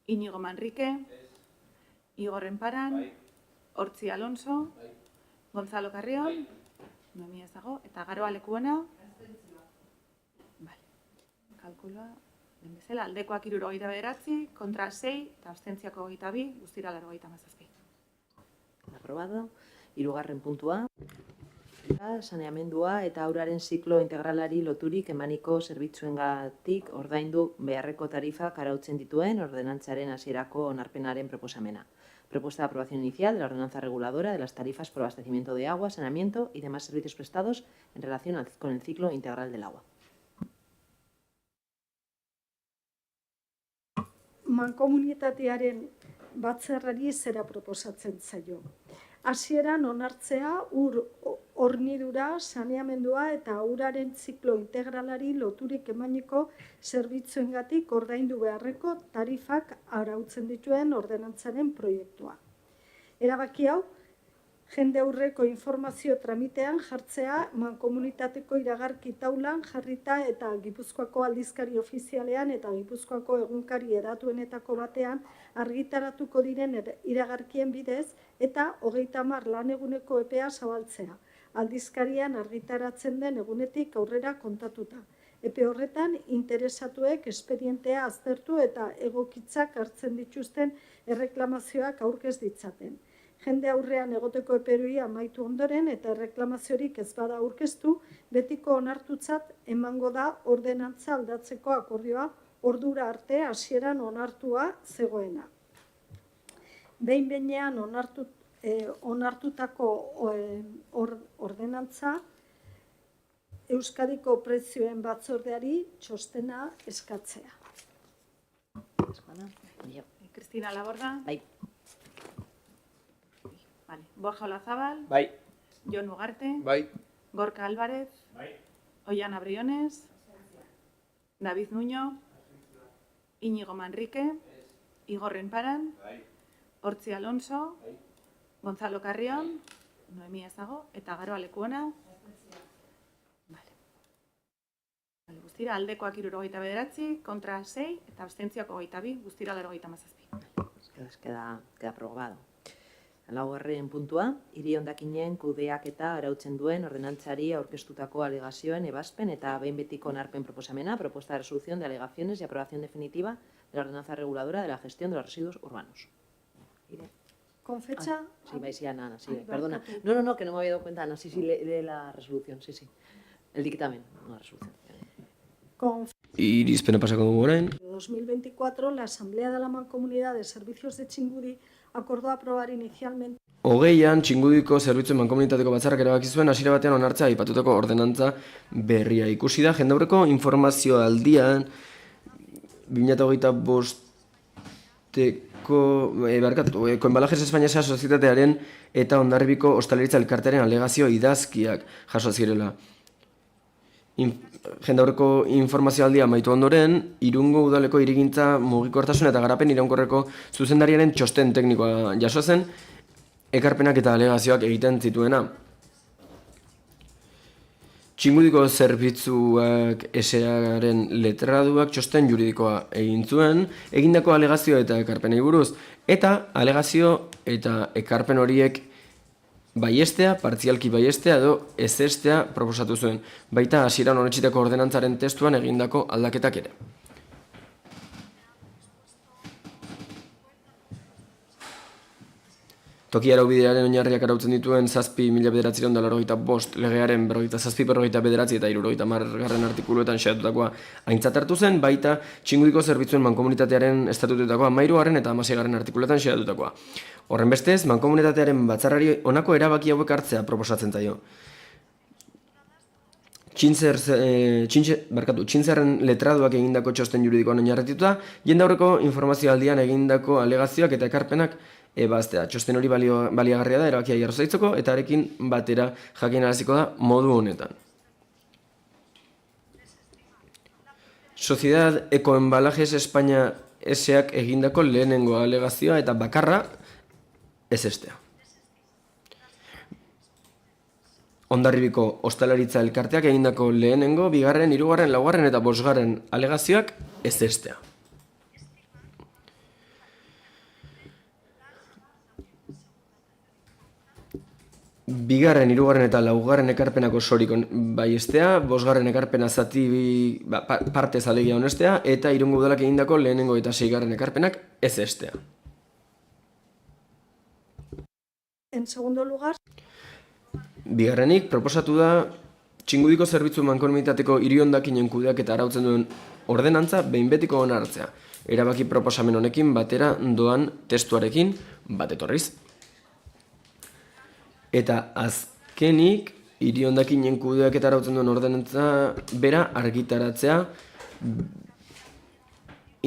Íñigo Manrique. Igor Emparan. Hortzi Alonso. Gonzalo Carrión. Noemí ez dago. Eta Garoa Lekuona. Vale. Kalkulua. Den bezala, aldekoak 79, kontra 6, eta abstentziako 22, guztira 97. Aprobado. 3. puntua. Saneamendua eta auraren ziklo integralari loturik emaniko zerbitzuengatik ordaindu beharreko tarifak arautzen dituen ordenantzaren hasierako onarpenaren proposamena. Propuesta de aprobación inicial de la ordenanza reguladora de las tarifas por abastecimiento de agua, saneamiento y demás servicios prestados en relación con el ciclo integral del agua. Mankomunitatearen batzarrari zera proposatzen zaio. Hasieran onartzea hornidura, saneamendua eta uraren ziklo integralari loturik emaniko zerbitzuengatik ordaindu beharreko tarifak arautzen dituen ordenantzaren proiektua. Erabaki hau, jende aurreko informazio tramitean jartzea mankomunitateko iragarki taulan jarrita eta Gipuzkoako aldizkari ofizialean eta Gipuzkoako egunkari edatuenetako batean argitaratuko diren iragarkien bidez eta 30 laneguneko epea zabaltzea. Aldizkarian argitaratzen den egunetik aurrera kontatuta. Epe horretan interesatuek espedientea aztertu eta egokitzak hartzen dituzten erreklamazioak aurkez ditzaten. Jende aurrean egoteko eperui amaitu ondoren eta erreklamaziorik ez bada aurkeztu, betiko onartutzat emango da ordenantza aldatzeko akordioa ordura arte hasieran onartua zegoena. Behin-behinean onartutako ordenantza Euskadiko prezioen batzordeari txostena eskatzea. Cristina Laborda. Bai. Vale. Borja Olazabal. Bai. Jon Ugarte. Bai. Gorka Álvarez. Bai. Ollana Briones. David Nuño. Íñigo Manrique. Igor Emparan. Hortzi Alonso. Gonzalo Carrión. Noemí ez dago. Eta Garoa Lekuona. Vale, guztira, aldekoak 79, kontra 6, eta abstentziako 22, guztira 97. Queda aprobado. 4. puntua, hiri hondakinen kudeaketa arautzen duen ordenantzari aurkeztutako alegazioen ebazpen eta behin betiko onarpen proposamena, propuesta de resolución de alegaciones y aprobación definitiva de la ordenanza reguladora de la gestión de los residuos urbanos. Con fecha... Sí, Ana, sí, Ay, perdona. barkatu. No, que no me había dado cuenta, Ana, sí, lee la resolución, sí. El dictamen, no la resolución. Con Irizpena pasako dugu orain. 2024, la Asamblea de la Mancomunidad de Servicios de Txingudi acordó aprobar inicialmente 20an, Txingudiko Zerbitzuen Mankomunitateko batzarrak erabaki zuen hasiera batean onartzea aipatutako ordenantza berria. Ikusi da, jendaurreko informazio aldian 2025 Koenbalajes Espainiasa Sozietatearen eta Hondarribiko Ostalaritza Elkartearen alegazio idazkiak jaso zirela. Jendaurreko informazio aldia amaitu ondoren, Irungo udaleko hirigintza mugikortasun eta garapen iraunkorreko zuzendariaren txosten teknikoa jaso zen, ekarpenak eta alegazioak egiten zituena. Txingudiko Zerbitzuak SA-aren letraduak txosten juridikoa egin zuen, egindako alegazio eta ekarpenei buruz, eta alegazio eta ekarpen horiek baiestea, partzialki baiestea edo ezestea proposatu zuen, baita hasieran onetsitako ordenantzaren testuan egindako aldaketak ere. Toki araubidearen oinarriak arautzen dituen 7.985 legearen 47/49 eta 70. Artikuluetan xedatutakoa aintzat hartu zen, baita Txingudiko Zerbitzuen Mankomunitatearen estatutuetakoa 13. eta 16. artikuluetan xedatutakoa. Horrenbestez, Mankomunitatearen batzarrari honako erabaki hauek hartzea proposatzen zaio. Txintzerren letraduak egindako txosten juridikoan oinarrituta, jendaurreko informazio aldian egindako alegazioak eta ekarpenak ebaztea. Txosten hori baliagarria da erabakia jarro zaitzeko eta arekin batera jakinaraziko da modu honetan. Sociedad Ecoembalajes España S.A.k egindako lehenengo alegazioa eta bakarra ezestea. Hondarribiko Ostalaritza Elkarteak egindako lehenengo, 2., 3., 4. eta 5. alegazioak ezestea. Bigarren, 3. eta 4. ekarpenako sorik baiestea, 5. ekarpena zati partez alegia honestea, eta Irungo udalak egindako lehenengo eta 6. ekarpenak ezestea. En segundo lugar, Bigarrenik, proposatu da Txingudiko Zerbitzu Mankomunitateko hiri hondakinen kudeaketa arautzen duen ordenantza behin betiko onartzea. Erabaki proposamen honekin batera doan testuarekin bat etorriz. Eta azkenik, hiri hondakinen kudeaketa arautzen duen ordenantza bera argitaratzea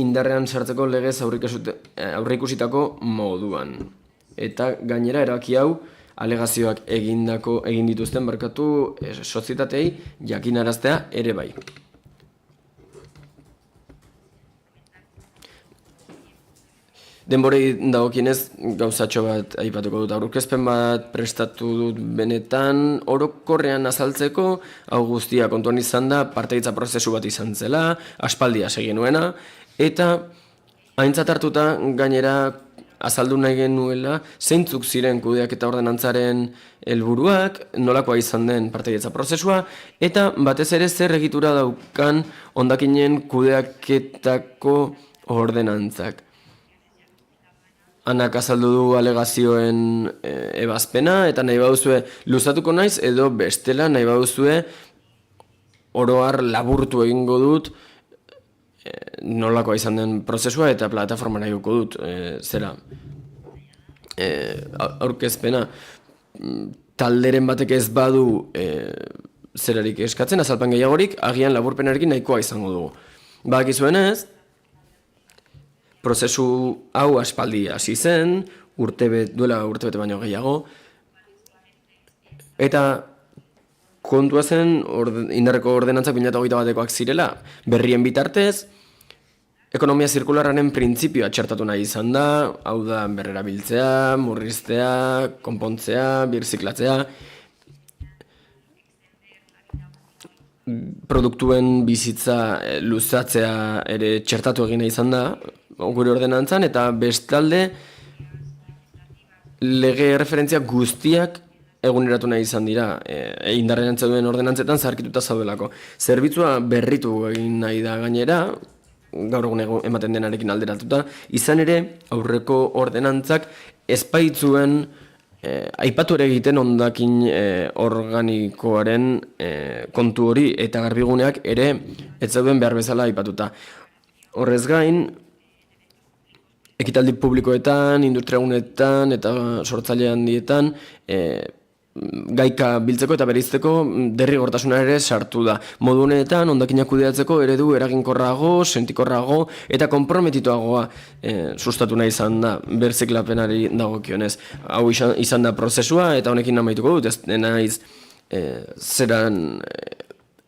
indarrean sartzeko legez aurreikusitako moduan. Eta gainera erabaki hau alegazioak egin dituzten sozietatei jakinaraztea ere bai. Denborei dagokienez gauzatxo bat aipatuko dut. Aurkezpen bat prestatu dut benetan orokorrean azaltzeko, hau guztia kontuan izan da partaidetza prozesu bat izan zela, aspaldia segi nuena, eta aintzat hartuta gainera azaldu nahi genuela zeintzuk ziren kudeaketa ordenantzaren helburuak, nolakoa izan den partaidetza prozesua, eta batez ere zer egitura daukan hondakinen kudeaketako ordenantzak. Anak azaldu du alegazioen ebazpena, eta nahi baduzue luzatuko naiz, edo bestela nahi baduzue oroar laburtu egingo dut nolakoa izan den prozesua eta plataforma nahiko dut aurkezpena. Talderen batek ez badu zerarik eskatzen, azalpen gehiagorik, agian laburpenarekin nahikoa izango dugu. Badakizuenez, prozesu hau aspaldi hasi zen, duela urtebete baino gehiago, eta kontua zen indarreko ordenantzak 2021koak zirela, berrien bitartez, ekonomia zirkularraren printzipioa txertatu nahi izan da, hau da berrerabiltzea, murriztea, konpontzea, birziklatzea, produktuen bizitza luzatzea ere txertatu egin izan da, gure ordenantzan, eta bestalde lege referentzia guztiak eguneratu nahi izan dira, indarrean duen ordenantzetan zaharkituta zaudelako. Zerbitzua berritu egin nahi da gainera, gaur egun ematen denarekin alderatuta, izan ere aurreko ordenantzak ezpaitzuen aipatu ere egiten hondakin organikoaren kontu hori eta garbiguneak ere ez zeuden behar bezala aipatuta. Horrez gain, ekitaldi publikoetan, industriagunetan eta sortzaile handietan gaika biltzeko eta bereizteko derrigortasuna ere sartu da. Modu honetan, hondakinak kudeatzeko eredu eraginkorrago, sentikorrago eta konprometituagoa sustatu nahi izan da berziklapenari dagokionez. Hau izan da prozesua eta honekin amaituko dut, ez naiz zeran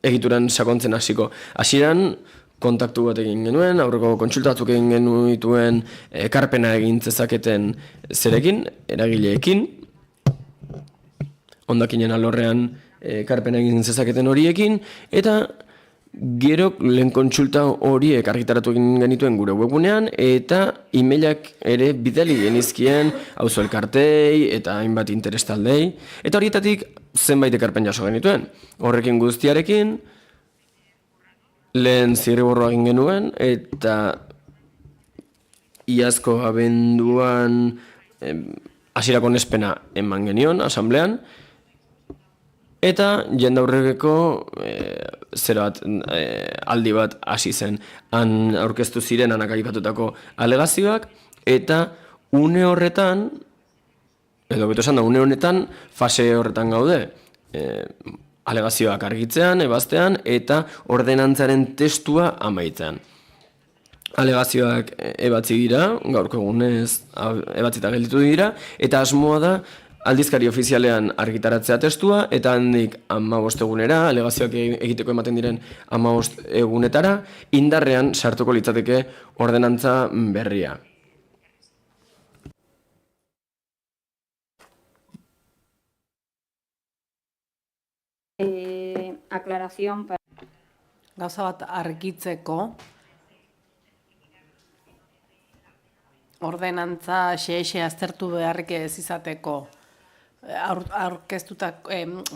egituran sakontzen hasiko. Hasieran kontaktu bat egin genuen, aurreko kontsultatzuk egin genuen ekarpena egin zezaketen zerekin, eragileekin, hondakinen alorrean ekarpena egin zezaketen horiekin, eta gero lehen kontsulta horiek argitaratu egin genituen gure webgunean, eta emailak ere bidali genizkien auzo elkartei eta hainbat interestaldei, eta horietatik zenbait ekarpen jaso genituen. Horrekin guztiarekin, lehen zirriborroa egin genuen, eta iazko abenduan hasierako onespena eman genion, asamblean, eta jendaurreko aldi bat hasi zen. Han aurkeztu ziren hanak aipatutako alegazioak, eta une horretan, edo beto esan da, une honetan fase horretan gaude. Alegazioak argitzean, ebaztean, eta ordenantzaren testua amaitzean. Alegazioak ebatzi dira, gaurko egunez ebatzita gelditu dira, eta asmoa da aldizkari ofizialean argitaratzea testua, eta handik 15 egunera, alegazioak egiteko ematen diren 15 egunetara, indarrean sartuko litzateke ordenantza berria. Aclaración para... Gauza bat argitzeko, ordenantza xe aztertu beharrik ez izateko,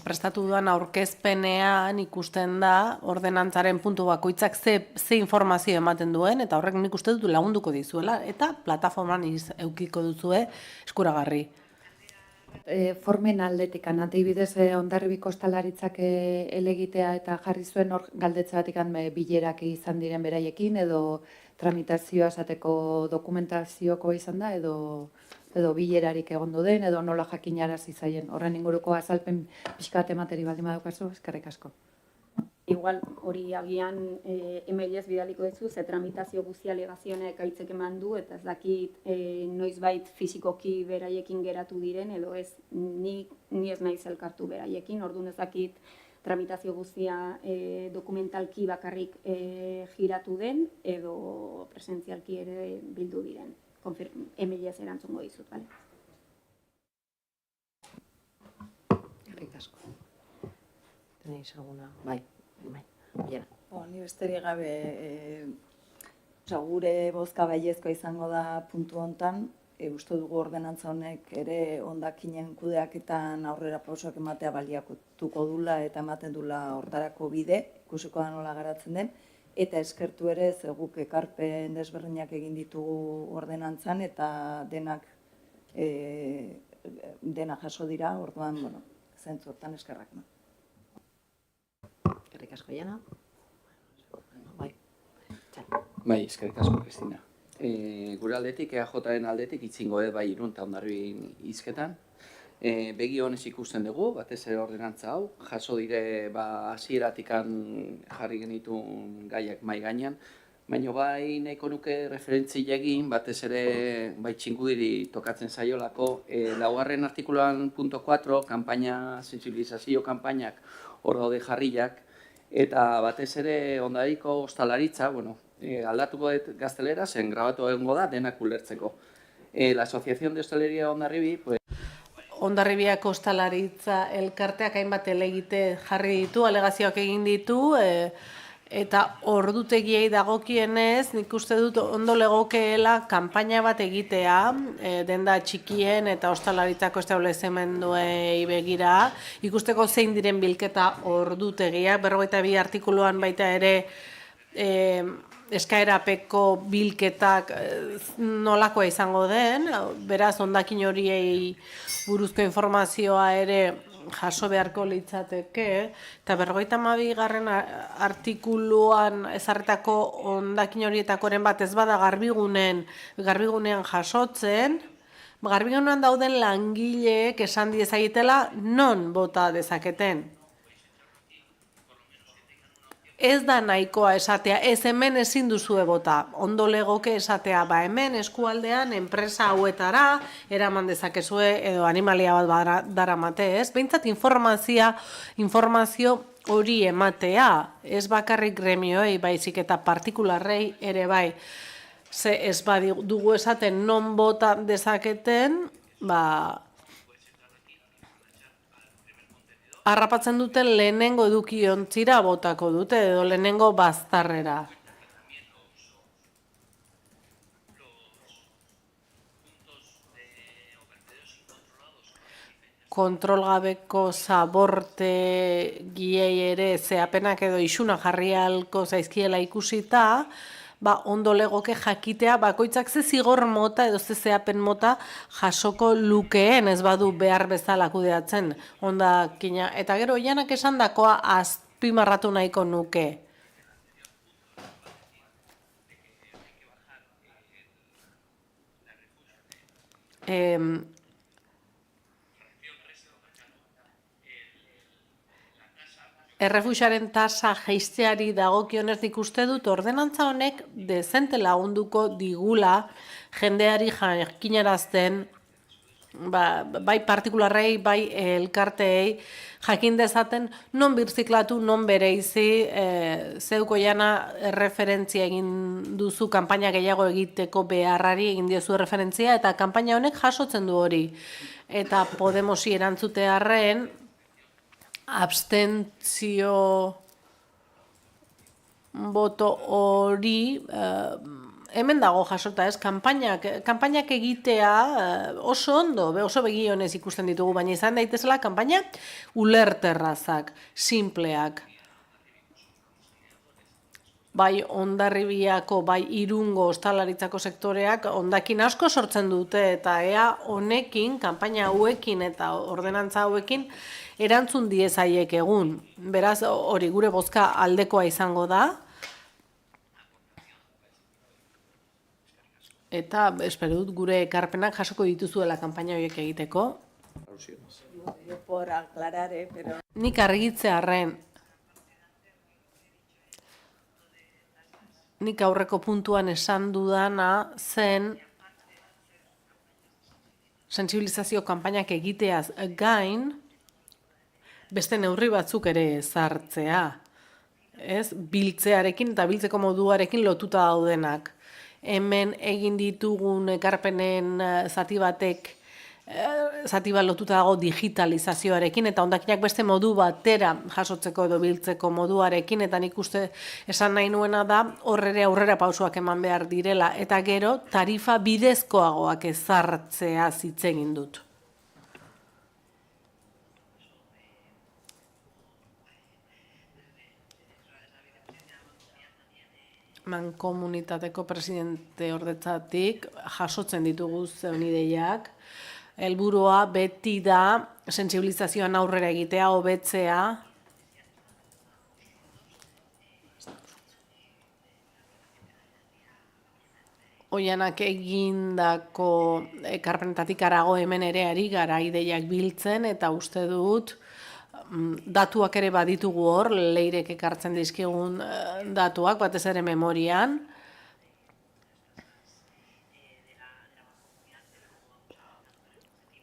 prestatu duan aurkezpenean ikusten da ordenantzaren puntu bakoitzak ze informazio ematen duen, eta horrek nik uste dut lagunduko dizuela, eta plataforman eukiko duzue eskuragarri. Formen aldetik, adibidez Hondarribiko ostalaritzak elegitea eta jarri zuen hor galdetze batik bilerak izan diren beraiekin, edo tramitazioa esateko dokumentazioko izan da, edo bilerarik egondu den, edo nola jakinarazi zaien. Horren inguruko azalpen pixka bat emateri baldin badaukazu, eskerrik asko. Igual hori agian emailez bidaliko dizu, ze tramitazio guzti alegazionek aitzek eman du, eta ez dakit noizbait fizikoki beraiekin geratu diren, edo ez ni ez naiz elkartu beraiekin, orduan ez dakit tramitazio guztia dokumentalki bakarrik giratu den, edo presentzialki ere bildu diren. Emailez erantzungo dizut, bale? Eskerrik asko. Tenéis alguna? Bai. Ni besterik gabe, gure bozka baiezkoa izango da puntu hontan, uste dugu ordenantza honek ere hondakinen kudeaketan aurrera pausoak ematea baliatuko dula eta ematen dula hortarako bide, ikusiko da nola garatzen den, eta eskertu ere guk ekarpen desberdinak egin ditugu ordenantzan eta denak jaso dira, orduan, zentzu hortan eskerrak. Eskerrik asko, Jana. Bai, eskerrik asko, Kristina. Gure aldetik, EAJaren aldetik, itzingo bai Irun eta Hondarribin hizketan. Begi honez ikusten dugu, batez ere ordenantza hau, jaso dire hasieratikan jarri genituen gaiak mai gainean, baina bai nahiko nuke referentzia egin, batez ere bai txingudiri tokatzen zaiolako, laugarren artikuluan .4, kanpaina, sensibilizazio kanpainak hor daude jarriak, eta batez ere Hondarribiko ostalaritza, aldatuko dut gaztelera, zen grabatu egongo da denak ulertzeko. La Asociación de Hostelería Hondarribi, Hondarribiako ostalaritza elkarteak hainbat elegite jarri ditu, alegazioak egin ditu, eta ordutegiei dagokienez, nik uste dut ondo legokeela kanpaina bat egitea, denda txikien eta ostalaritzako establezimenduei begira, ikusteko zein diren bilketa ordutegiak, 42 artikuluan baita ere eskaerapeko bilketak nolakoa izango den, beraz, hondakin horiei buruzko informazioa ere jaso beharko litzateke, eta 52. Artikuluan ezarritako hondakin horietakoren bat ez bada garbigunean jasotzen, garbigunean dauden langileek esan diezaietela non bota dezaketen. Ez da nahikoa esatea, ez hemen ezin duzue bota, ondo legoke esatea, hemen eskualdean enpresa hauetara eraman dezakezue edo animalia bat daramate, ez? Behintzat informazio hori ematea, ez bakarrik gremioei, baizik eta partikularrei ere bai. Ze ez dugu esaten non bota dezaketen, harrapatzen duten lehenengo edukiontzira botako dute, edo lehenengo baztarrera. Kontrolgabeko zabortegiei ere zehapenak edo isuna jarri ahalko zaizkiela ikusita, ondo legoke jakitea bakoitzak ze zigor mota edo ze zehapen mota jasoko lukeen, ez badu behar bezala kudeatzen hondakina. Eta gero, Oianak esandakoa azpimarratu nahiko nuke. Errefuxiaren tasa jaisteari dagokionez nik uste dut ordenantza honek dezente lagunduko digula jendeari jakinarazten, bai partikularrei, bai elkarteei, jakin dezaten non birziklatu, non bereizi, zeuko jana referentzia egin duzu kanpaina gehiago egiteko beharrari egin diozu referentzia, eta kanpaina honek jasotzen du hori. Eta Podemosi erantzutearren, abstentzio boto hori hemen dago jasota, ez? Kanpainak egitea oso ondo, oso begionez ikusten ditugu, baina izan daitezela kanpaina ulerterrazak, simpleak. Bai Hondarribiako, bai Irungo ostalaritzako sektoreak hondakin asko sortzen dute, eta ea honekin, kanpaina hauekin eta ordenantza hauekin, erantzun diezaiek egun. Beraz, hori gure bozka aldekoa izango da. Eta espero dut gure ekarpenak jasoko dituzuela kanpaina horiek egiteko. Por aclarar, pero... Nik argitzearren, nik aurreko puntuan esan dudana zen sentsibilizazio kanpainak egiteaz gain, beste neurri batzuk ere ezartzea, ez? Biltzearekin eta biltzeko moduarekin lotuta daudenak. Hemen egin ditugun ekarpenen zati bat lotuta dago digitalizazioarekin, eta hondakinak beste modu batera jasotzeko edo biltzeko moduarekin, eta nik uste esan nahi nuena da horrere aurrera pausoak eman behar direla, eta gero tarifa bidezkoagoak ezartzea hitz egin dut. Mankomunitateko presidente ordetzatik jasotzen ditugu zeuen ideiak. Helburua beti da sentsibilizazioan aurrera egitea, hobetzea. Oianak egindako ekarpenetatik harago hemen ere ari gara ideiak biltzen, eta uste dut datuak ere baditugu hor, Leirek ekartzen dizkigun datuak, batez ere memorian.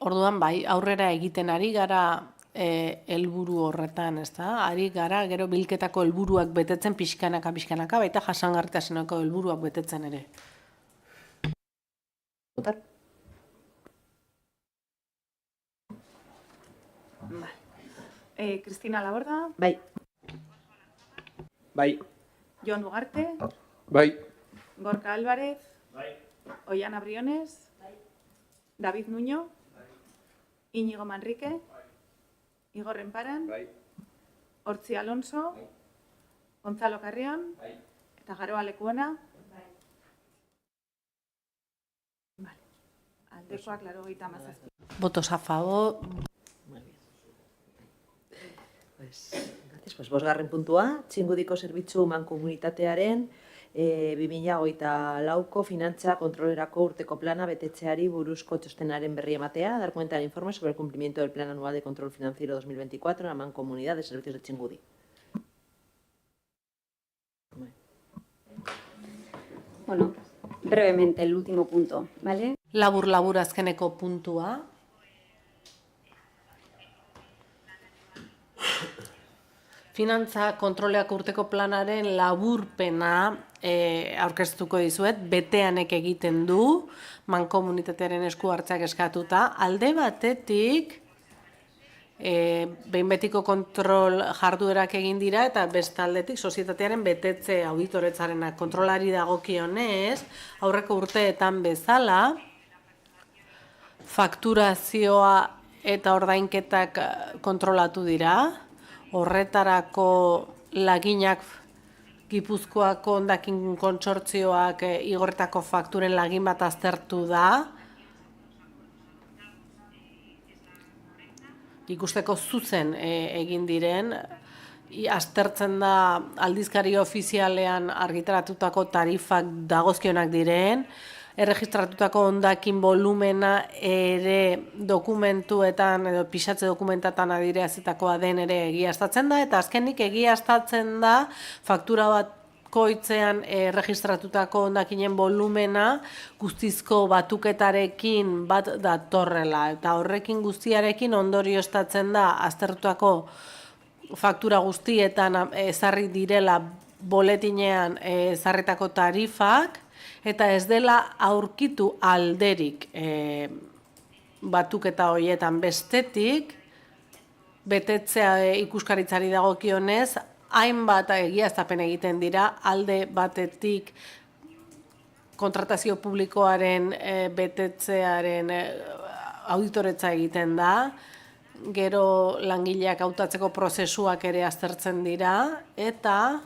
Orduan, bai, aurrera egiten ari gara helburu horretan, ezta? Ari gara, gero bilketako helburuak betetzen pixkanaka, baita jasangarritasuneko helburuak betetzen ere. Cristina Laborda. Bai. Bai. Jon Ugarte. Bai. Gorka Álvarez. Bai. Ollana Briones. Bai. David Nuño. Bai. Íñigo Manrique. Bai. Igor Emparan. Bai. Hortzi Alonso. Bai. Gonzalo Carrión. Bai. Eta Garoa lekuona? Vale. Aldekoak 97. Votos a favor. Muy bien. Pues bosgarren puntua, Txingudiko Zerbitzu Mankomunitatearen 2024ko finantza kontrolerako urteko plana betetzeari buruzko txostenaren berri ematea, dar cuenta del informe sobre el cumplimiento del Plan Anual de Control Financiero 2024 en la Mancomunidad de Servicios de Txingudi. Bueno, brevemente el último punto, ¿vale? Labur azkeneko puntua. Finantza kontroleak urteko planaren laburpena aurkeztuko dizuet, beteanek egiten du, mankomunitatearen esku hartzeak eskatuta. Alde batetik, behin betiko kontrol jarduerak egin dira, eta bestaldetik sozietatearen betetze auditoretzarena kontrolari dagokionez, aurreko urteetan bezala, fakturazioa eta ordainketak kontrolatu dira, horretarako laginak Gipuzkoako hondakin kontsortzioak igorretako fakturen lagin bat aztertu da. Ikusteko zuzen egin diren, aztertzen da aldizkari ofizialean argitaratutako tarifak dagozkionak diren, erregistratutako hondakin volumena ere dokumentuetan edo pixatze dokumentatan adirazitakoa den ere egiaztatzen da, eta azkenik egiaztatzen da faktura bat koitzean erregistratutako hondakinen volumena guztizko batuketarekin bat datorrela, eta horrekin guztiarekin ondorioztatzen da aztertutako faktura guztietan ezarri direla boletinean ezarritako tarifak, eta ez dela aurkitu alderik batuketa horietan bestetik, betetzea ikuskaritzari dagokionez, hainbat egiaztapen egiten dira, alde batetik kontratazio publikoaren betetzearen auditoretza egiten da, gero langileak hautatzeko prozesuak ere aztertzen dira, eta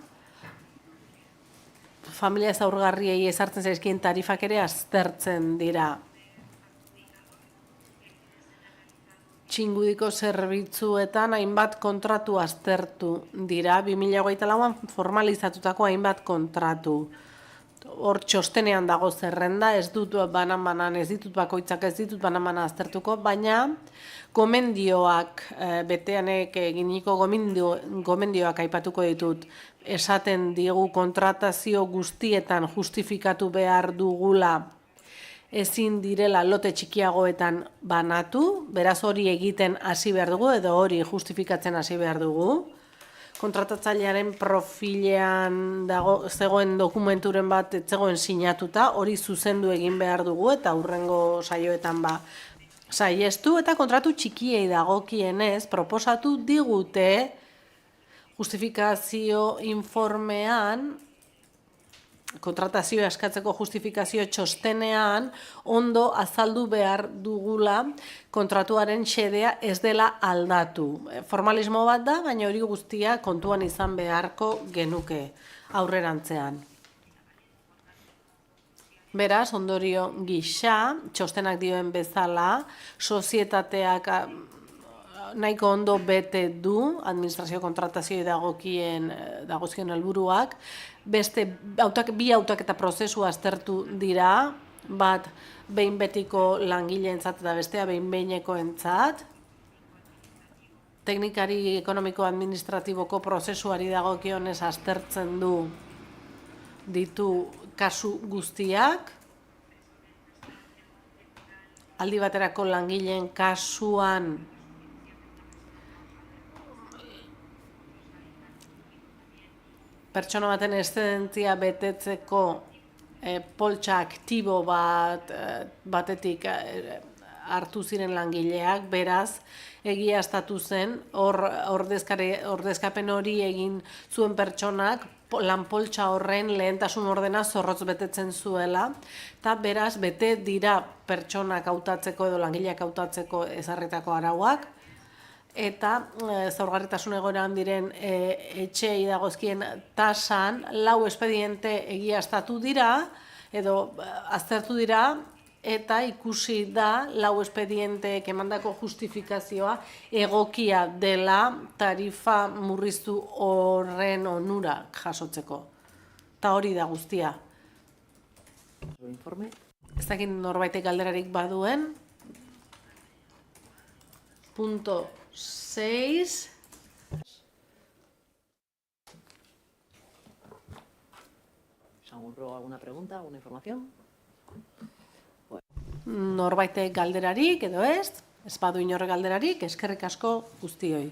familia zaurgarriei ezartzen zaizkien tarifak ere aztertzen dira. Txingudiko zerbitzuetan hainbat kontratu aztertu dira, 2024an formalizatutako hainbat kontratu. Hor txostenean dago zerrenda, ez dut banan-banan, ez ditut bakoitzak, ez ditut banan-banan aztertuko, baina gomendioak, beteanek eginiko gomendioak aipatuko ditut, esaten diegu kontratazio guztietan justifikatu behar dugula ezin direla lote txikiagoetan banatu, beraz hori egiten hasi behar dugu edo hori justifikatzen hasi behar dugu. Kontratatzailearen profilean zegoen dokumenturen bat zegoen sinatuta, hori zuzendu egin behar dugu eta hurrengo saioetan saiestu, eta kontratu txikiei dagokienez proposatu digute justifikazio informean, kontratazioa eskatzeko justifikazio txostenean, ondo azaldu behar dugula kontratuaren xedea ez dela aldatu. Formalismo bat da, baina hori guztia kontuan izan beharko genuke aurrerantzean. Beraz, ondorio gisa, txostenak dioen bezala, sozietateak nahiko ondo bete du, administrazio kontratazioa dagozkien helburuak, beste bi hautaketa prozesu aztertu dira, bat behin betiko langileentzat eta bestea behin behinekoentzat, teknikari ekonomiko-administratiboko prozesuari dagokionez aztertzen ditu kasu guztiak, aldi baterako langileen kasuan pertsona baten eszedentzia betetzeko poltsa aktibo batetik hartu ziren langileak, beraz, egiaztatu zen, ordezkapen hori egin zuen pertsonak, lan poltsa horren lehentasun ordena zorrotz betetzen zuela, eta beraz, bete dira pertsonak hautatzeko edo langileak hautatzeko ezarritako arauak, eta zaurgarritasun egoeran diren etxeei dagozkien tasan 4 espediente egiaztatu dira, edo aztertu dira, eta ikusi da 4 espedienteek emandako justifikazioa egokia dela tarifa murriztu horren onurak jasotzeko. Eta hori da guztia. Informe. Ez dakit norbaitek galderarik baduen. Punto 6. ¿Alguna pregunta, alguna información? Norbaitek galderarik edo ez badu inorre galderarik, eskerrik asko guztioi.